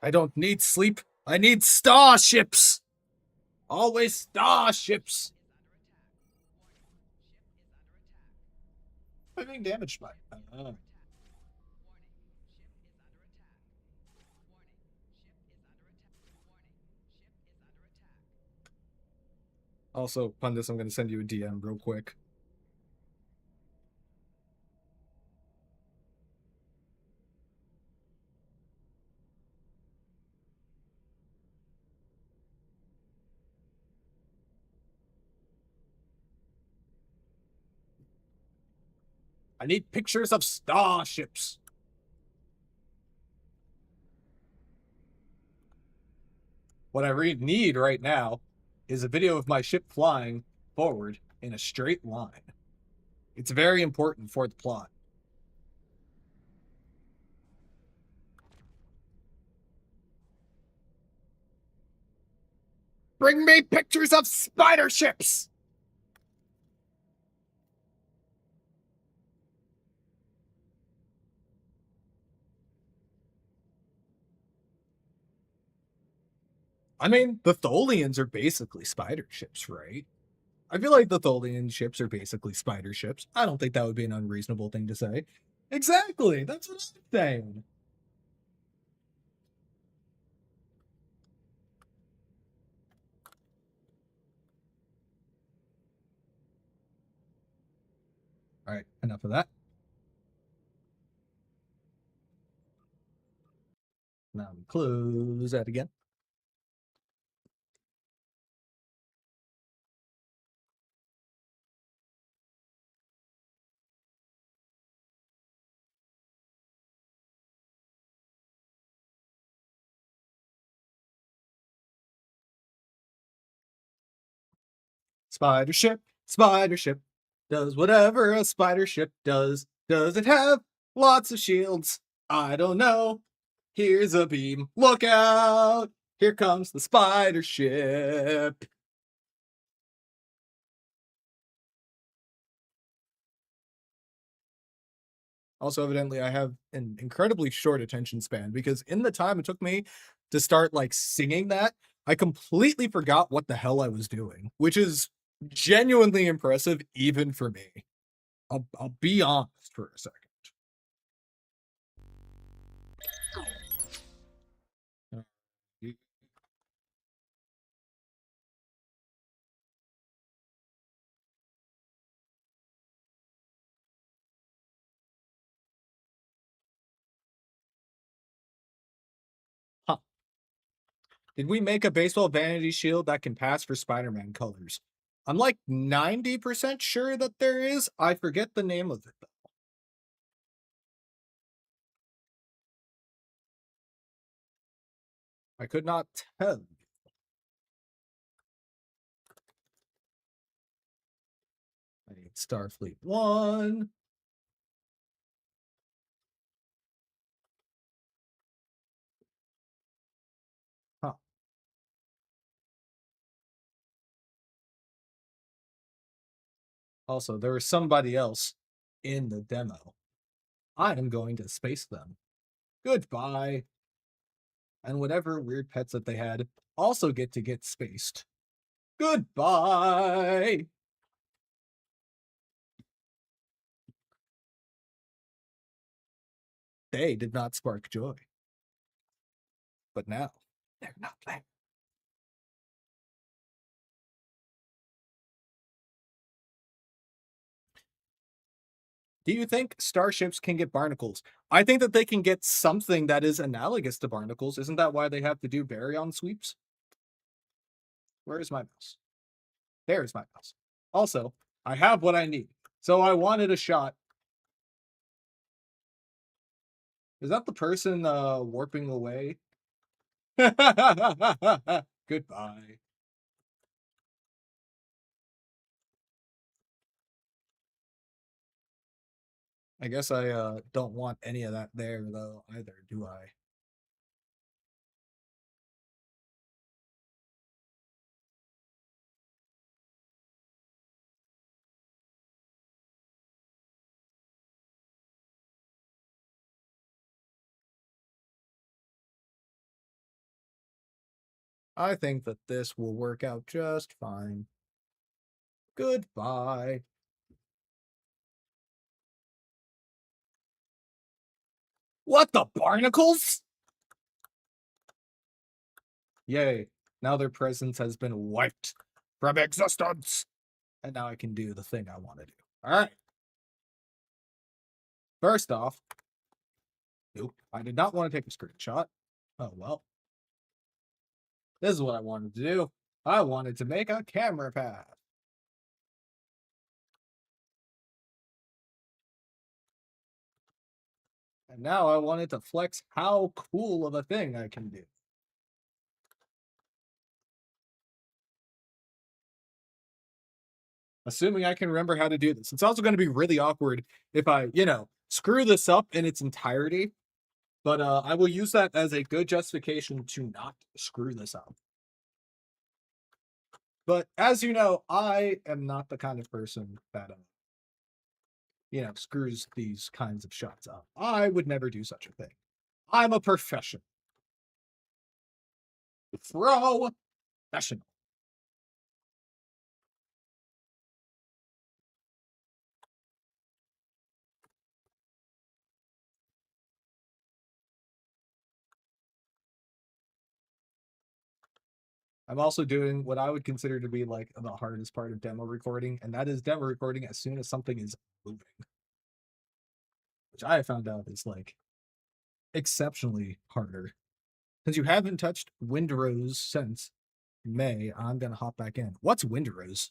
I don't need sleep. I need starships. Always starships. I'm being damaged by it. Also, Pundus, I'm going to send you a DM real quick. I need pictures of starships. What I need right now is a video of my ship flying forward in a straight line. It's very important for the plot. Bring me pictures of spider ships! I mean, the Tholians are basically spider ships, right? I feel like the Tholian ships are basically spider ships. I don't think that would be an unreasonable thing to say. Exactly. That's what I'm saying. All right, enough of that. Now we close that again. Spider ship, spider ship, does whatever a spider ship does. Does it have lots of shields? I don't know. Here's a beam. Look out! Here comes the spider ship. Also, evidently, I have an incredibly short attention span because in the time it took me to start like singing that, I completely forgot what the hell I was doing, which is genuinely impressive even for me. I'll be honest for a second. Huh. Did we make a baseball vanity shield that can pass for Spider-Man colors? I'm like 90% sure that there is. I forget the name of it though. I could not tell. I need Starfleet 1. Huh. Also, there was somebody else in the demo. I am going to space them. Goodbye. And whatever weird pets that they had also get spaced. Goodbye. They did not spark joy. But now, they're not there. Do you think starships can get barnacles? I think that they can get something that is analogous to barnacles. Isn't that why they have to do baryon sweeps? Where is my mouse? There's my mouse. Also, I have what I need. So I wanted a shot. Is that the person warping away? Goodbye. I guess I don't want any of that there though either, do I? I think that this will work out just fine. Goodbye. What the barnacles? Yay. Now their presence has been wiped from existence. And now I can do the thing I want to do. All right. First off, nope, I did not want to take a screenshot. Oh, well. This is what I wanted to do. I wanted to make a camera path. And now I wanted to flex how cool of a thing I can do. Assuming I can remember how to do this. It's also going to be really awkward if I, screw this up in its entirety. But I will use that as a good justification to not screw this up. But as you know, I am not the kind of person that, screws these kinds of shots up. I would never do such a thing. I'm a professional. Professional. I'm also doing what I would consider to be like the hardest part of demo recording, and that is demo recording as soon as something is moving, which I have found out is like exceptionally harder. Since you haven't touched Windrose since May, I'm gonna hop back in. What's Windrose?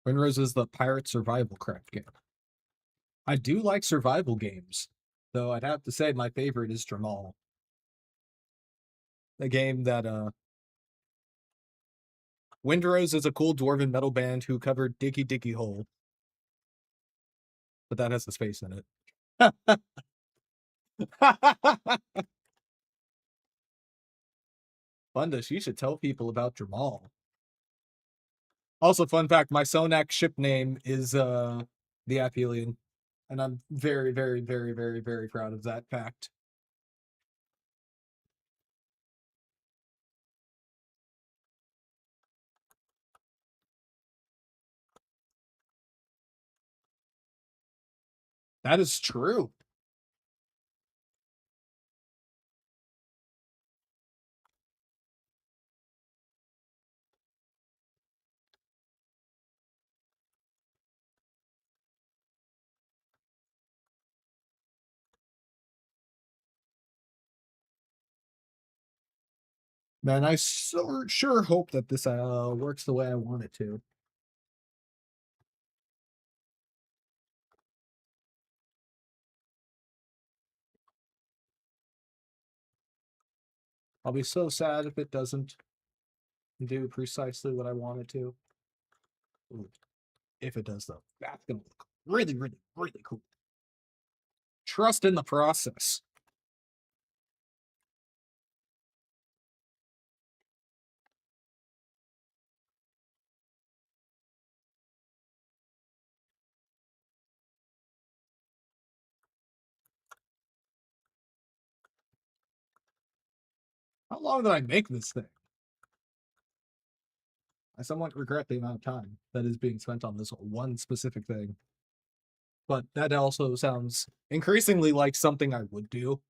Windrose is the pirate survival craft game. I do like survival games, though I'd have to say my favorite is Dramal. A game that Windrose is a cool dwarven metal band who covered Diggy Diggy Hole, but that has the space in it. Fundus, you should tell people about Dramal. Also, fun fact, my Sonak ship name is the Aphelion, and I'm very, very, very, very, very proud of that fact. That is true. Man, I sure hope that this works the way I want it to. I'll be so sad if it doesn't do precisely what I want it to. Ooh, if it does, though, that's gonna look really, really, really cool. Trust in the process. How long did I make this thing? I somewhat regret the amount of time that is being spent on this one specific thing. But that also sounds increasingly like something I would do.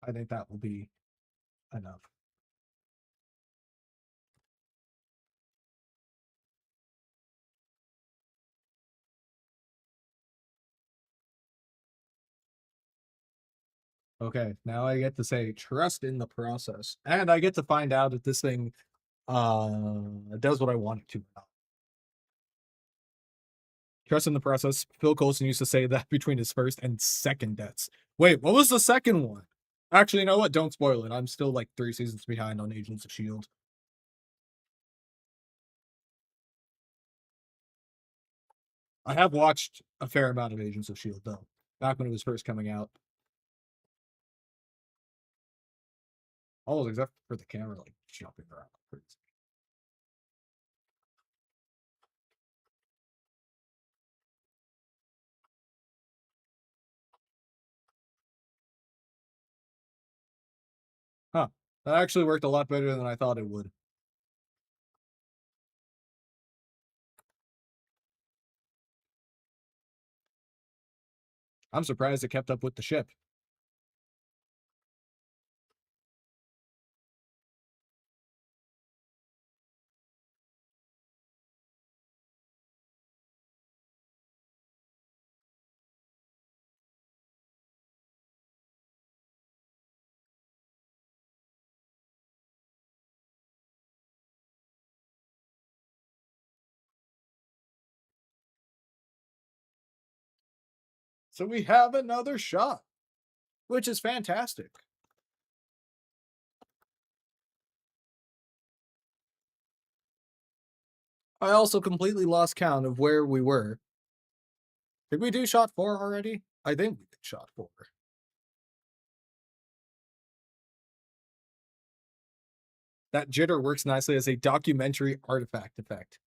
I think that will be enough. Okay, now I get to say trust in the process. And I get to find out if this thing does what I want it to. Trust in the process. Phil Coulson used to say that between his first and second deaths. Wait, what was the second one? Actually, you know what? Don't spoil it. I'm still like 3 seasons behind on Agents of S.H.I.E.L.D. I have watched a fair amount of Agents of S.H.I.E.L.D. though, back when it was first coming out. Almost except for the camera like jumping around. Huh. That actually worked a lot better than I thought it would. I'm surprised it kept up with the ship. So we have another shot, which is fantastic. I also completely lost count of where we were. Did we do shot 4 already? I think we did shot 4. That jitter works nicely as a documentary artifact effect.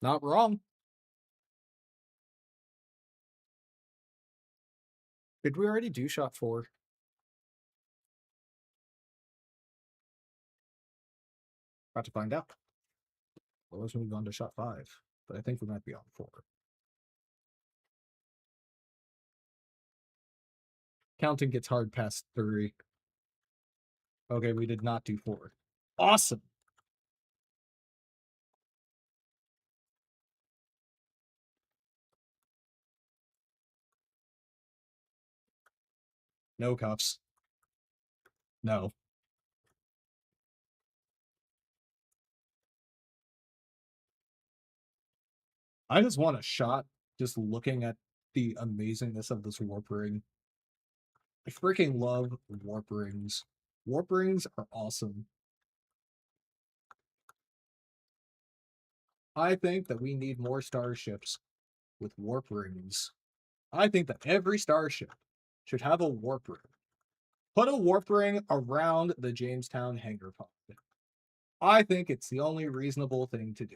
Not wrong. Did we already do shot 4? About to find out. Well, let's move on to shot 5, but I think we might be on 4. Counting gets hard past 3. Okay, we did not do 4. Awesome. No cuffs. No. I just want a shot just looking at the amazingness of this warp ring. I freaking love warp rings. Warp rings are awesome. I think that we need more starships with warp rings. I think that every starship should have a warp ring. Put a warp ring around the Jamestown hangar pod. I think it's the only reasonable thing to do.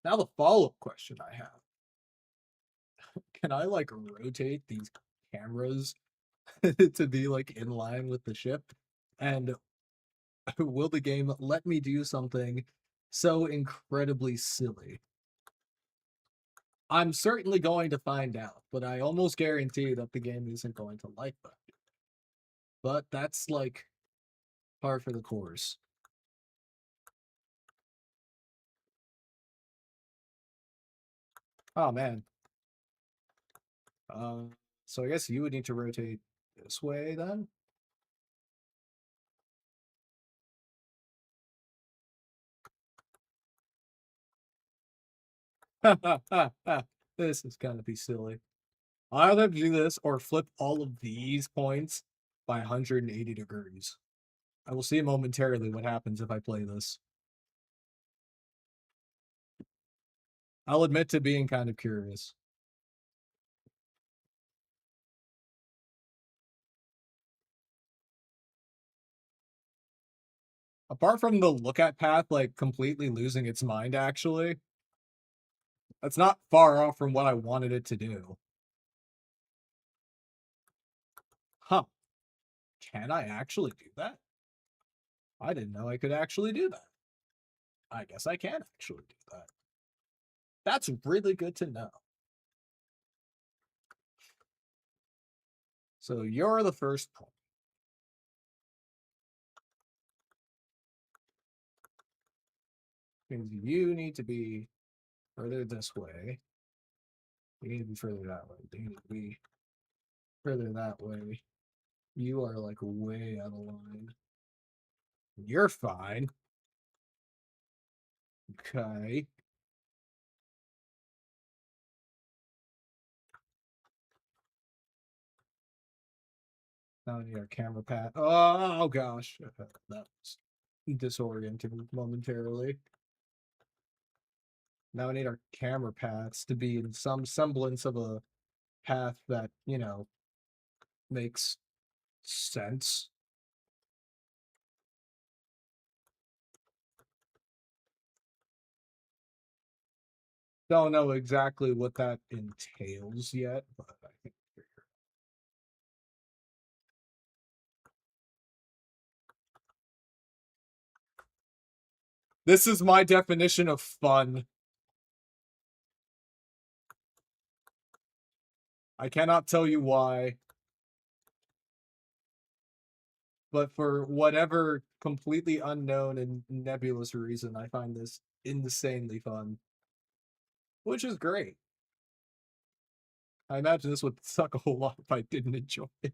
Now the follow-up question I have. Can I like rotate these cameras to be like in line with the ship? And will the game let me do something so incredibly silly? I'm certainly going to find out, but I almost guarantee that the game isn't going to like that. But that's like par for the course. Oh man. So I guess you would need to rotate this way then. This is gonna be silly. I'll have to do this or flip all of these points by 180 degrees. I will see momentarily what happens if I play this. I'll admit to being kind of curious. Apart from the look at path, like completely losing its mind, actually, that's not far off from what I wanted it to do. Huh. Can I actually do that? I didn't know I could actually do that. I guess I can actually do that. That's really good to know. So you're the first point. Means you need to be further this way. You need to be further that way. You need to be further that way. You are like way out of line. You're fine. Okay. Now we need our camera pat. Oh gosh. That was disorienting momentarily. Now we need our camera paths to be in some semblance of a path that, you know, makes sense. Don't know exactly what that entails yet, but I think this is my definition of fun. I cannot tell you why, but for whatever completely unknown and nebulous reason, I find this insanely fun, which is great. I imagine this would suck a whole lot if I didn't enjoy it.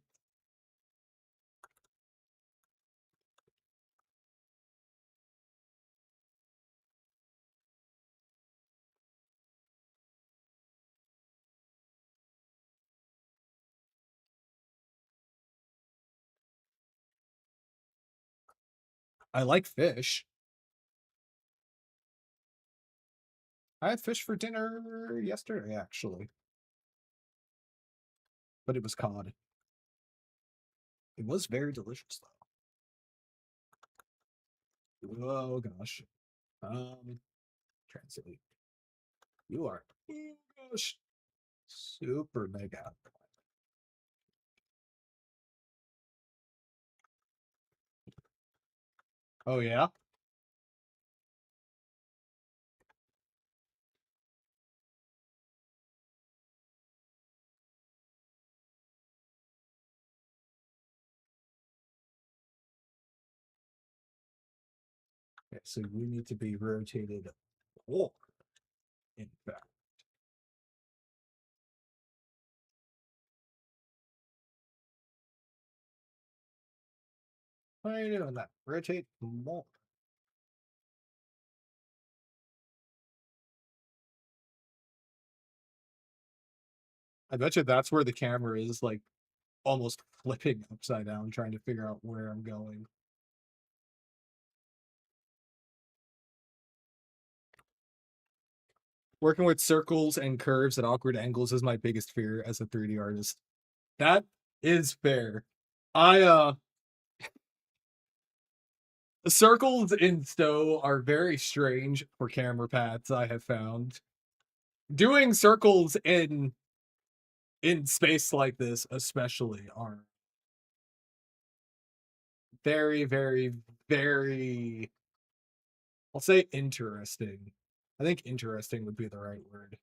I like fish. I had fish for dinner yesterday, actually. but it was cod. It was very delicious though. Oh gosh. Translate. You are, oh gosh, super mega. Oh yeah. Okay, so you need to be rotated. Oh, in fact. Why are you doing that? Rotate more. I bet you that's where the camera is, like almost flipping upside down, trying to figure out where I'm going. Working with circles and curves at awkward angles is my biggest fear as a 3D artist. That is fair. I circles in STO are very strange for camera paths, I have found. Doing circles in space like this especially are very, very, very, I'll say interesting. I think interesting would be the right word.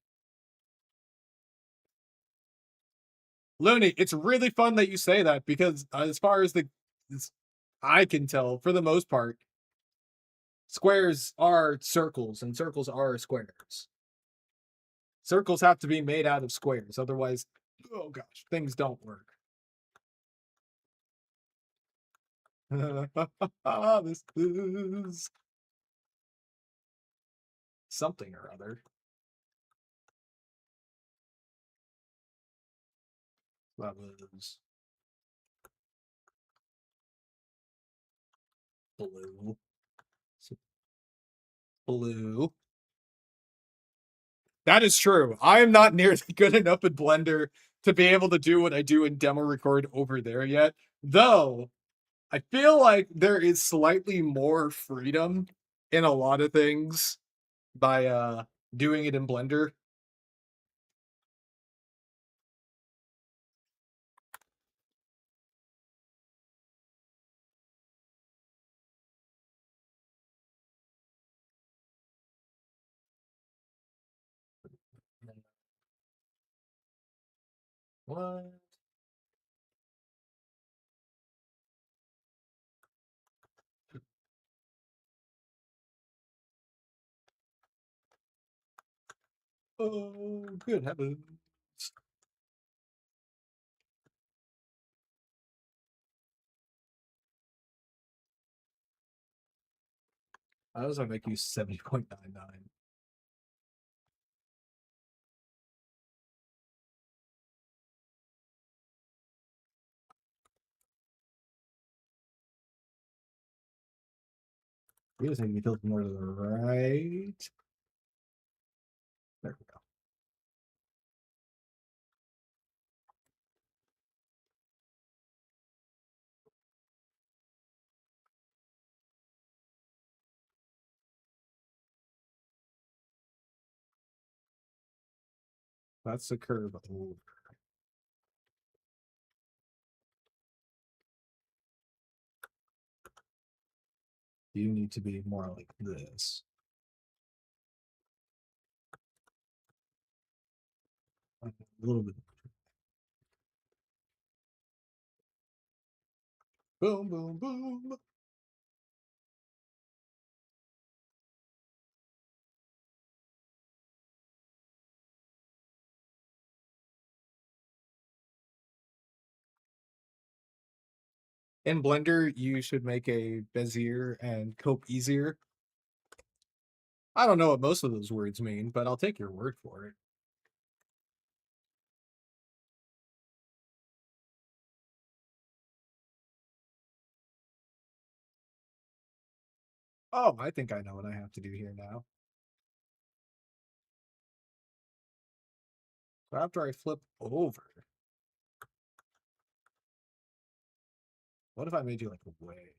Looney, it's really fun that you say that because as far as I can tell, for the most part, squares are circles and circles are squares. Circles have to be made out of squares, otherwise, oh gosh, things don't work. This is something or other. That was blue. Blue. That is true. I am not nearly good enough in Blender to be able to do what I do in Demorecord over there yet. Though, I feel like there is slightly more freedom in a lot of things by doing it in Blender. What? Oh, good heavens. I was gonna make you 70.99. You just need to be tilted more to the right. There we go. That's the curve over. You need to be more like this. A little bit. Boom, boom, boom. In Blender, you should make a Bezier and cope easier. I don't know what most of those words mean, but I'll take your word for it. Oh, I think I know what I have to do here now. So after I flip over, What if I made you like way?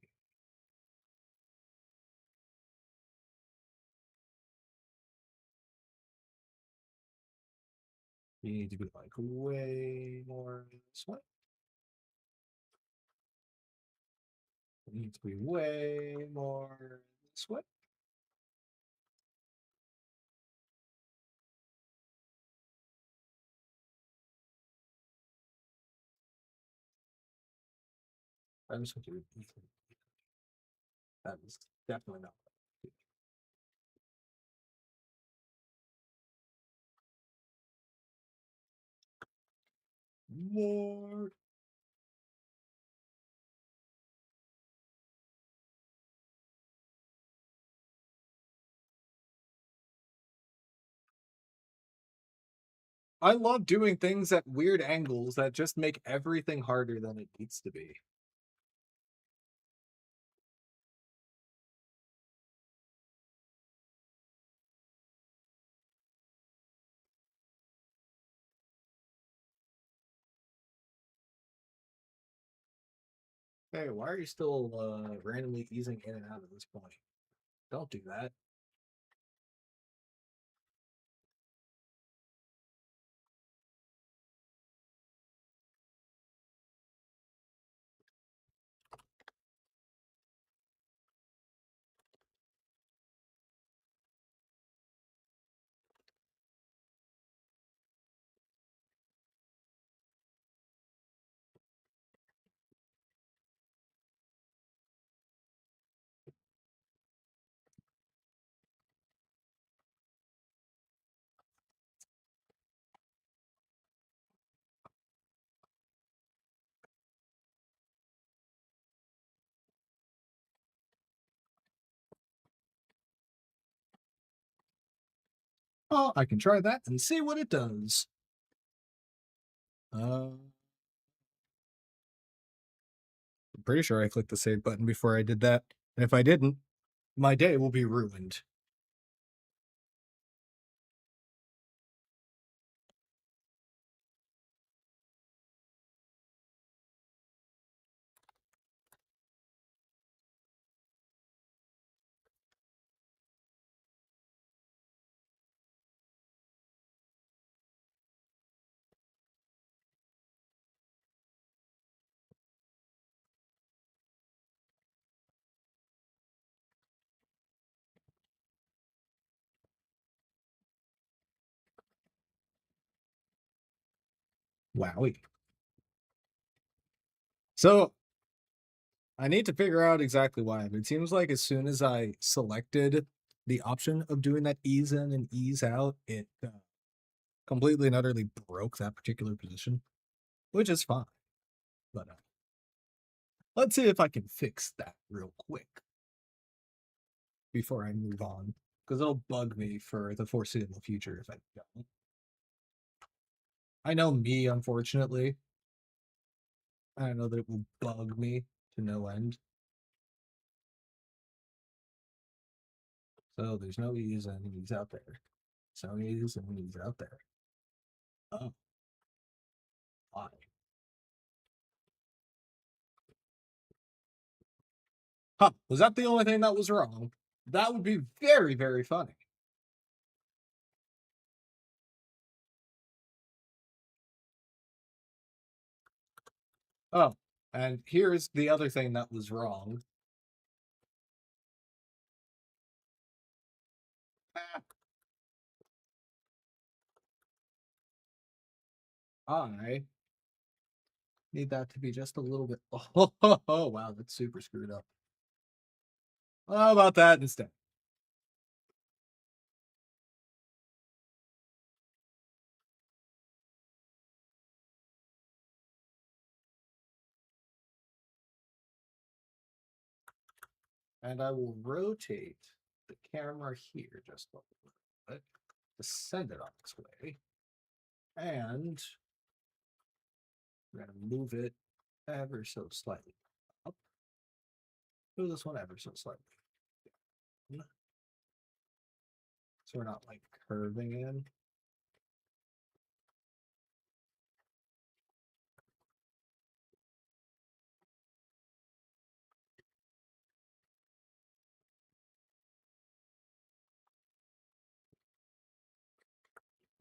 You need to be like way more this way. You need to be way more this way. I'm just going to do that is definitely not. More. I love doing things at weird angles that just make everything harder than it needs to be. Hey, why are you still randomly easing in and out at this point? Don't do that. Oh, I can try that and see what it does. I'm pretty sure I clicked the save button before I did that. And if I didn't, my day will be ruined. Wowie. So I need to figure out exactly why. It seems like as soon as I selected the option of doing that ease in and ease out, it completely and utterly broke that particular position, which is fine. But let's see if I can fix that real quick before I move on, because it'll bug me for the foreseeable future if I don't. I know me, unfortunately. I know that it will bug me to no end. So there's no ease and ease out there. So ease and ease out there. Oh, why? Huh, was that the only thing that was wrong? That would be very, very funny. Oh, and here's the other thing that was wrong. I need that to be just a little bit. Oh, wow, that's super screwed up. How about that instead? And I will rotate the camera here just a little bit to send it on its way. And we're going to move it ever so slightly up. Move this one ever so slightly. So we're not like curving in.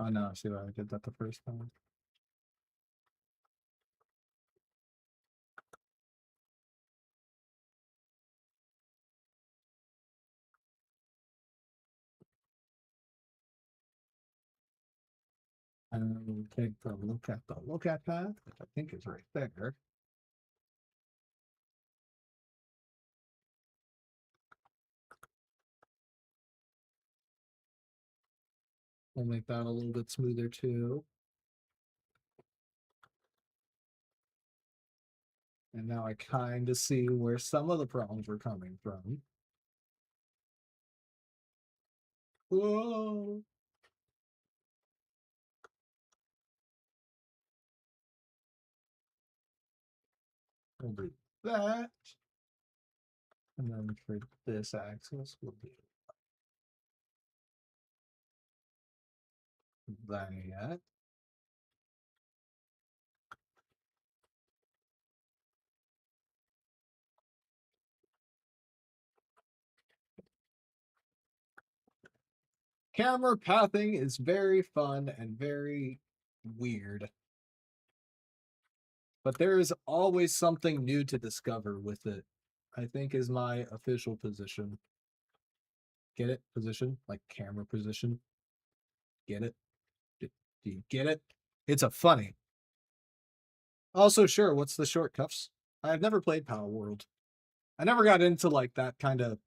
Oh no, I see why I did that the first time. And we'll take the look at path, which I think is right there. We'll make that a little bit smoother too. And now I kind of see where some of the problems were coming from. Whoa. We'll do that. And then for this axis, we'll do that. Camera pathing is very fun and very weird. But there is always something new to discover with it, I think is my official position. Get it? Position? Like camera position? Get it? Do you get it? It's a funny. Also, sure, what's the short cuffs? I've never played Power World. I never got into like that kind of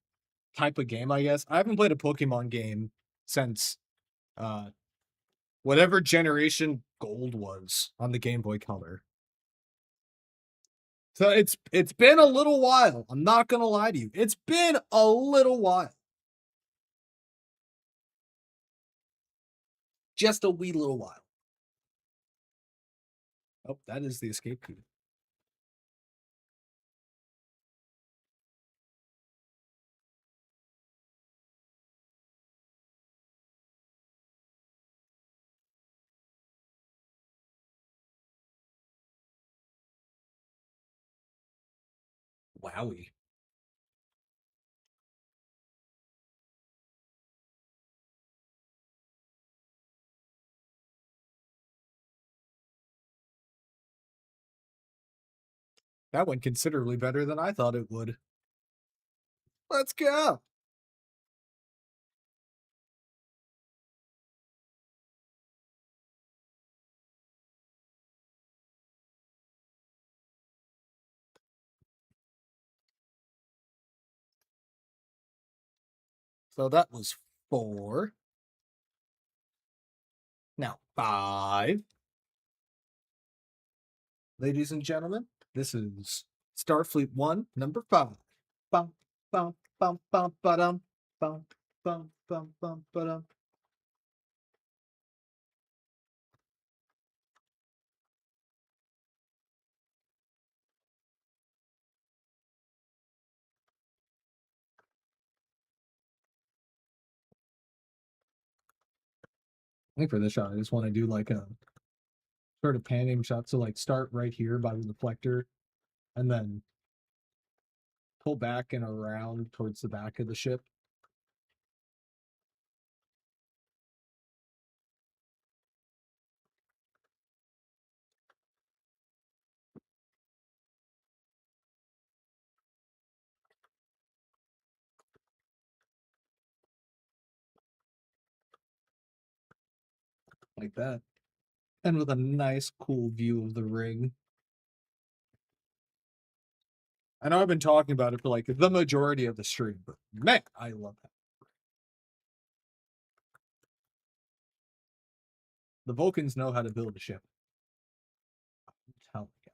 type of game, I guess. I haven't played a Pokemon game since uh whatever generation Gold was on the Game Boy Color. So it's been a little while. I'm not gonna lie to you. It's been a little while. Just a wee little while. Oh, that is the escape key. Wowie. That went considerably better than I thought it would. Let's go. So that was 4. Now 5. Ladies and gentlemen, this is Starfleet 1, number 5. Bum, bum, bum, bum, ba-dum, bum, bum, bum, bum, ba-dum. I think for this shot, I just want to do like a sort of panning shot. So like start right here by the deflector and then pull back and around towards the back of the ship. Like that. And with a nice cool view of the ring. I know I've been talking about it for like the majority of the stream, but man, I love that. The Vulcans know how to build a ship. Hell yeah.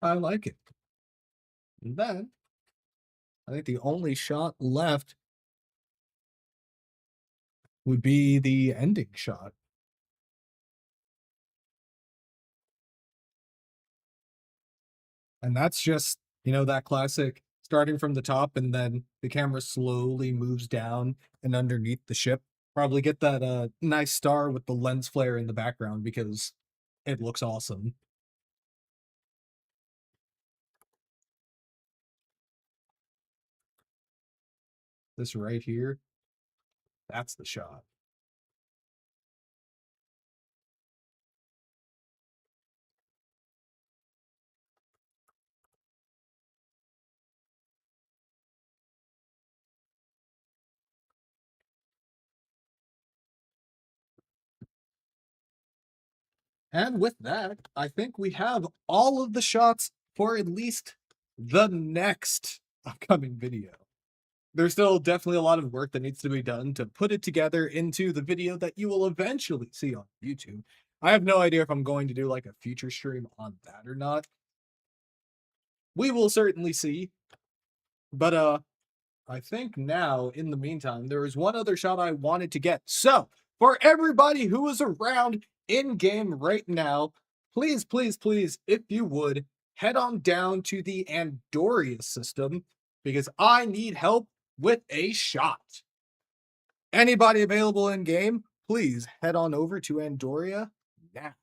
I like it. And then I think the only shot left would be the ending shot. And that's just, that classic starting from the top and then the camera slowly moves down and underneath the ship. Probably get that nice star with the lens flare in the background because it looks awesome. This right here, that's the shot. And with that, I think we have all of the shots for at least the next upcoming video. There's still definitely a lot of work that needs to be done to put it together into the video that you will eventually see on YouTube. I have no idea if I'm going to do like a future stream on that or not. We will certainly see. But I think now, in the meantime, there is one other shot I wanted to get. So, for everybody who is around in game right now, please, please, please, if you would, head on down to the Andoria system because I need help with a shot. Anybody available in game, please head on over to Andoria now.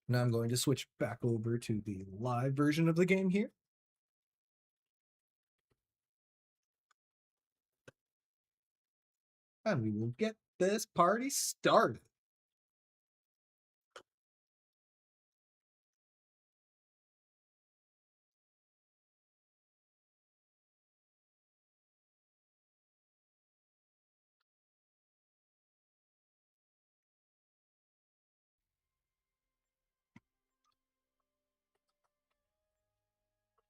Now I'm going to switch back over to the live version of the game here. And we will get this party started.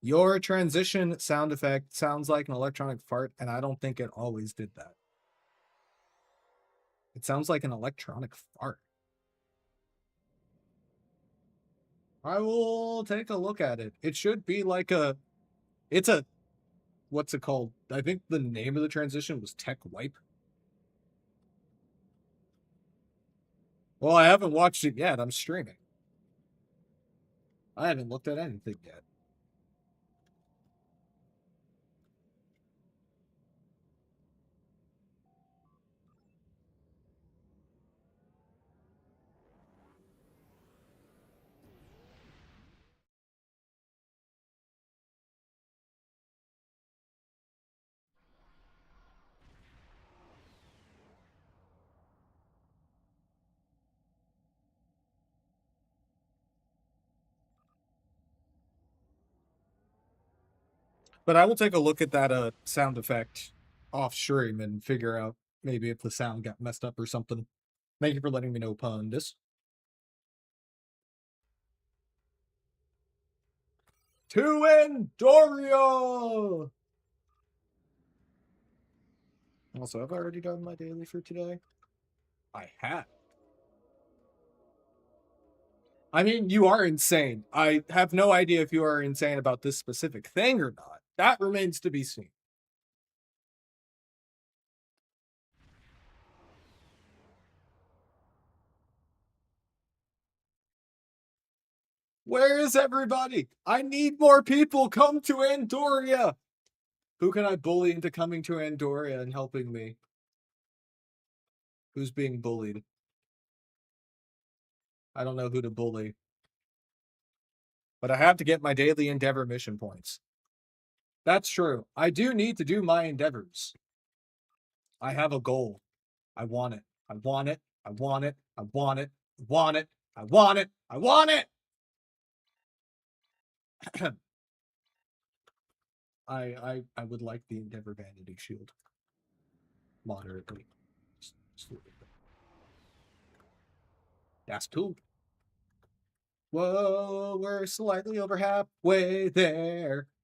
Your transition sound effect sounds like an electronic fart, and I don't think it always did that. It sounds like an electronic fart. I will take a look at it. It should be like what's it called? I think the name of the transition was Tech Wipe. Well, I haven't watched it yet. I'm streaming. I haven't looked at anything yet. But I will take a look at that sound effect off stream and figure out maybe if the sound got messed up or something. Thank you for letting me know, Pundus. To Andoria! Also, have I already done my daily for today? I have. I mean, you are insane. I have no idea if you are insane about this specific thing or not. That remains to be seen. Where is everybody? I need more people. Come to Andoria. Who can I bully into coming to Andoria and helping me? Who's being bullied? I don't know who to bully. But I have to get my daily endeavor mission points. That's true. I do need to do my endeavors. I have a goal. I want it. I want it. I want it. I want it. I want it. I want it. I want it. I would like the Endeavor Vanity Shield. Moderately. That's two. Whoa, we're slightly over halfway there.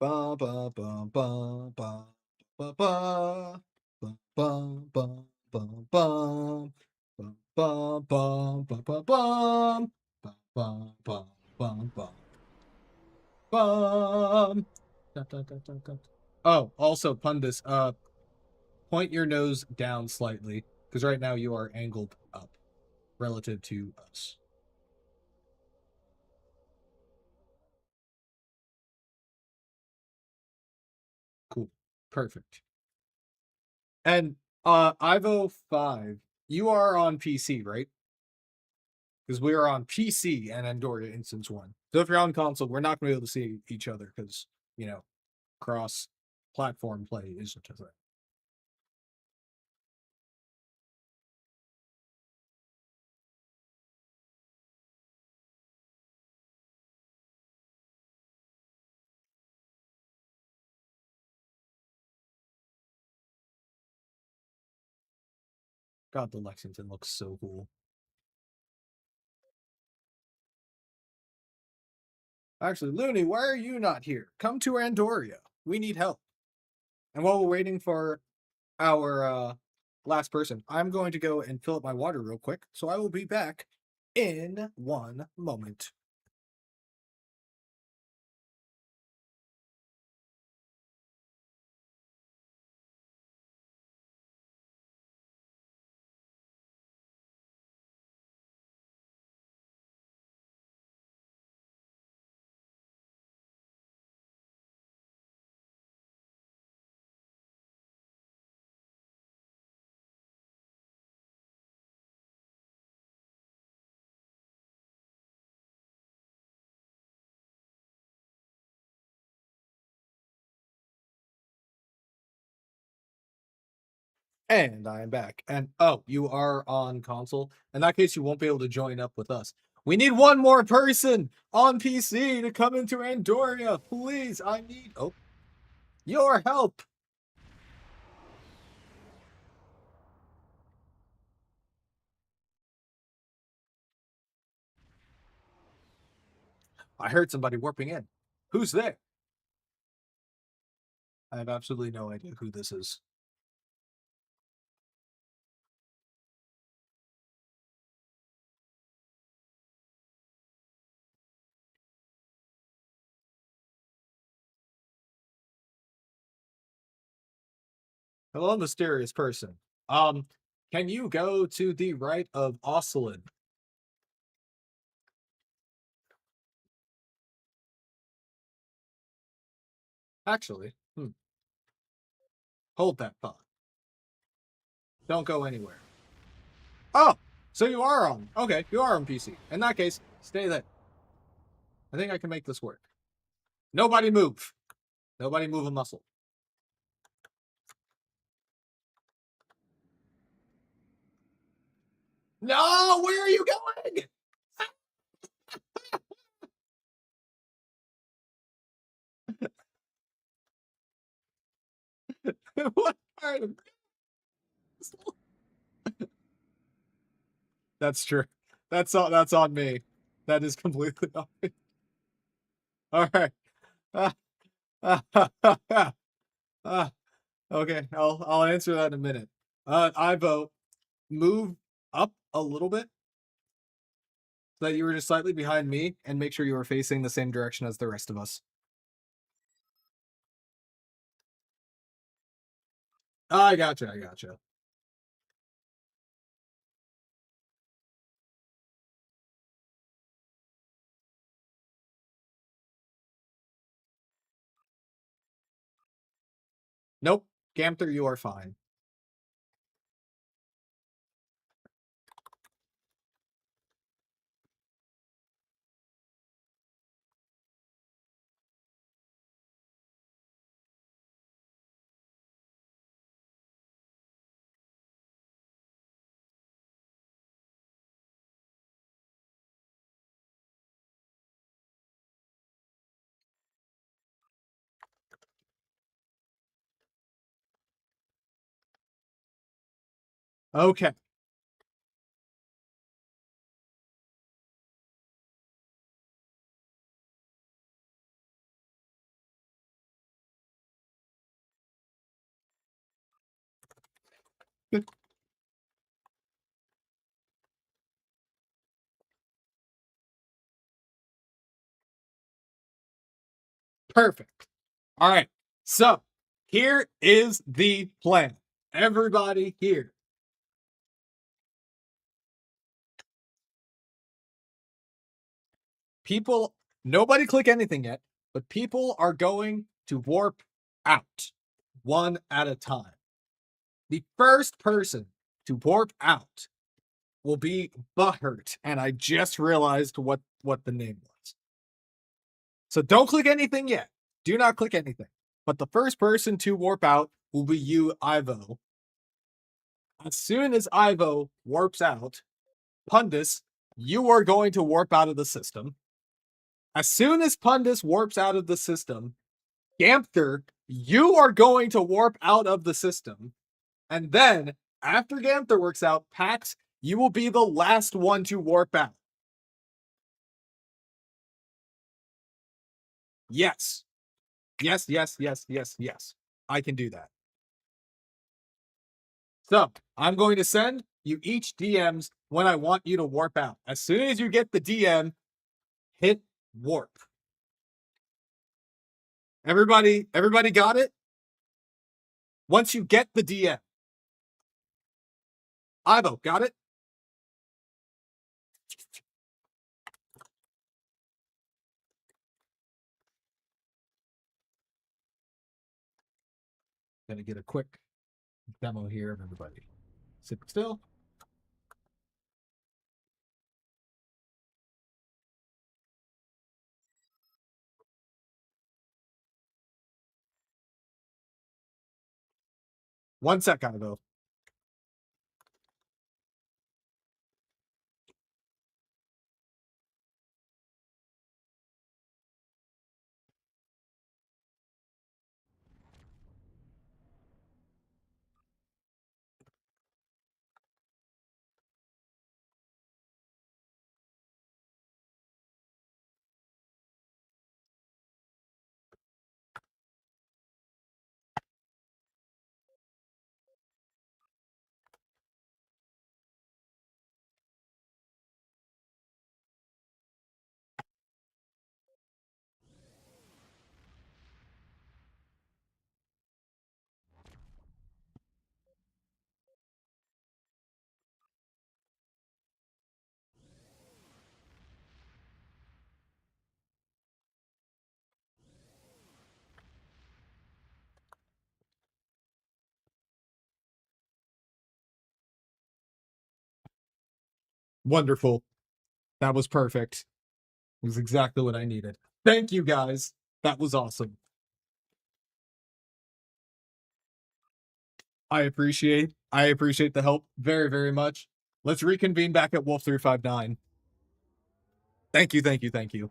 Ba ba ba ba ba ba ba ba ba ba ba ba ba ba ba ba ba bum. Ba ba ba ba ba bum. Da, da, da, da, da. Oh, also Pundus, point your nose down slightly, because right now you are angled up relative to us. Cool. Perfect. And Ivo 5, you are on PC, right? Because we are on PC and Andoria Instance 1. So if you're on console, we're not going to be able to see each other because, cross platform play isn't a thing. God, the Lexington looks so cool. Actually, Looney, why are you not here? Come to Andoria. We need help. And while we're waiting for our last person, I'm going to go and fill up my water real quick. So I will be back in 1 moment. And I am back. And oh, you are on console. In that case, you won't be able to join up with us. We need one more person on PC to come into Andoria. Please, I need your help. I heard somebody warping in. Who's there? I have absolutely no idea who this is. Hello, mysterious person. Can you go to the right of Oscelin? Actually, hold that thought. Don't go anywhere. Oh, so you are on. Okay, you are on PC. In that case, stay there. I think I can make this work. Nobody move. Nobody move a muscle. No, where are you going? What part of That's true. That's on me. That is completely on me. All right. Okay, I'll answer that in a minute. I vote move up a little bit so that you were just slightly behind me and make sure you were facing the same direction as the rest of us. I gotcha, I gotcha. Nope. Gamther, you are fine. Okay. Perfect. All right. So here is the plan. Everybody here. People, nobody click anything yet, but people are going to warp out one at a time. The first person to warp out will be Butthurt, and I just realized what the name was. So don't click anything yet. Do not click anything. But the first person to warp out will be you, Ivo. As soon as Ivo warps out, Pundus, you are going to warp out of the system. As soon as Pundus warps out of the system, Gamther, you are going to warp out of the system. And then, after Gamther works out, Pax, you will be the last one to warp out. Yes. Yes, yes, yes, yes, yes. I can do that. So, I'm going to send you each DMs when I want you to warp out. As soon as you get the DM, hit warp. Everybody got it? Once you get the DM. Ivo, got it? Gonna get a quick demo here of everybody. Sit still. One sec, Ivo. Wonderful. That was perfect. It was exactly what I needed. Thank you, guys. That was awesome. I appreciate the help very, very much. Let's reconvene back at Wolf 359. Thank you, thank you, thank you.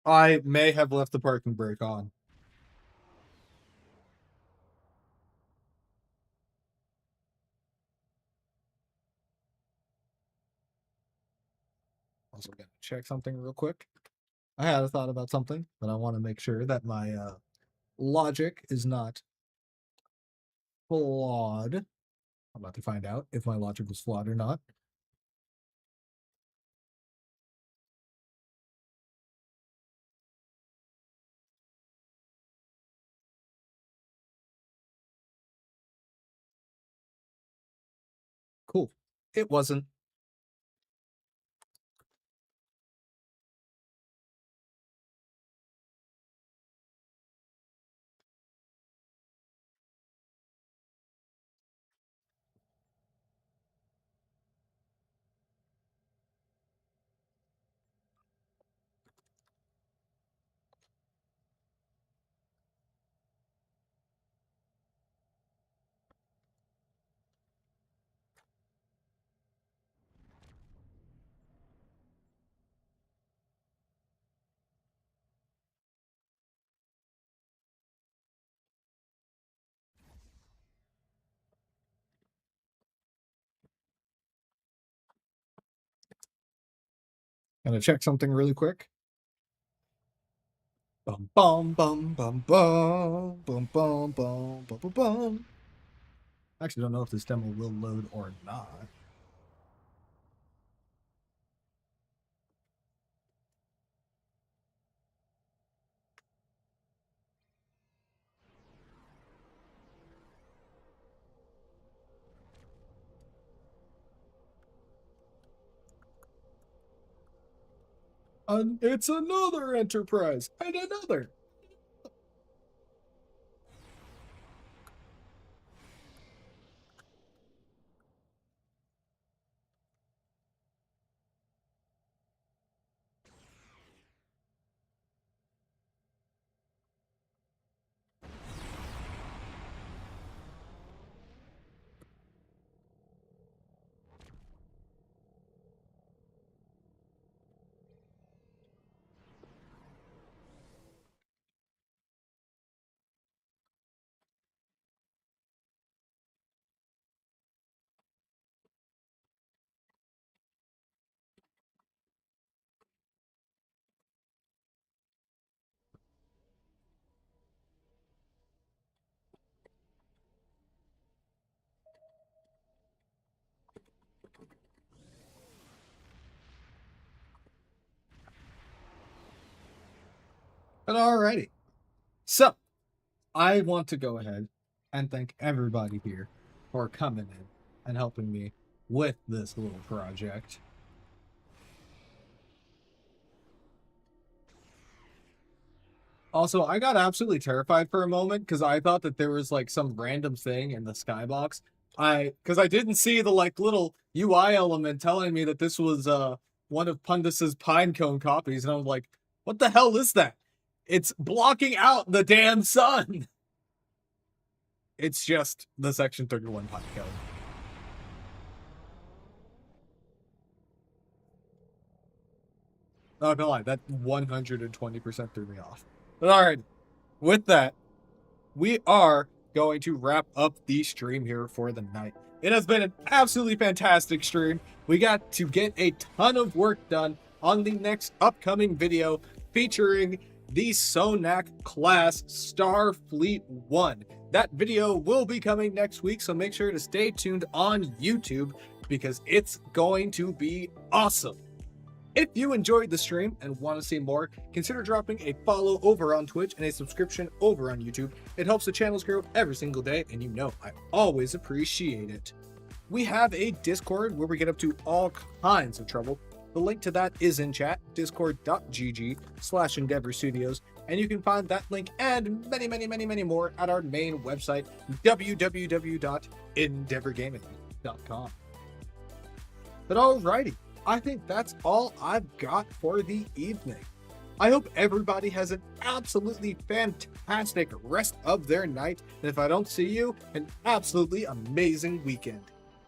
I may have left the parking brake on. Also gonna check something real quick. I had a thought about something, but I want to make sure that my logic is not flawed. I'm about to find out if my logic was flawed or not. Cool. It wasn't. Gonna check something really quick. Bum bum bum bum bum bum bum bum bum bum bum. I actually don't know if this demo will load or not. It's another enterprise and another. But alrighty. So I want to go ahead and thank everybody here for coming in and helping me with this little project. Also, I got absolutely terrified for a moment because I thought that there was like some random thing in the skybox. Because I didn't see the like little UI element telling me that this was one of Pundus's Pinecone copies, and I was like, what the hell is that? It's blocking out the damn sun. It's just the Section 31 Pinecone. Not gonna lie, that 120% threw me off. But alright, with that, we are going to wrap up the stream here for the night. It has been an absolutely fantastic stream. We got to get a ton of work done on the next upcoming video featuring the Sonak class Starfleet 1. That video will be coming next week, so make sure to stay tuned on YouTube because it's going to be awesome. If you enjoyed the stream and want to see more, consider dropping a follow over on Twitch and a subscription over on YouTube. It helps the channels grow every single day, and you know I always appreciate it. We have a Discord where we get up to all kinds of trouble. The link to that is in chat, discord.gg/Endeavor Studios, and you can find that link and many more at our main website, www.endeavorgaming.com. But alrighty. I think that's all I've got for the evening. I hope everybody has an absolutely fantastic rest of their night, and if I don't see you, an absolutely amazing weekend.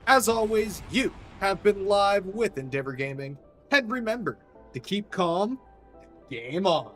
As always, you have been live with Endeavor Gaming, and remember to keep calm, game on.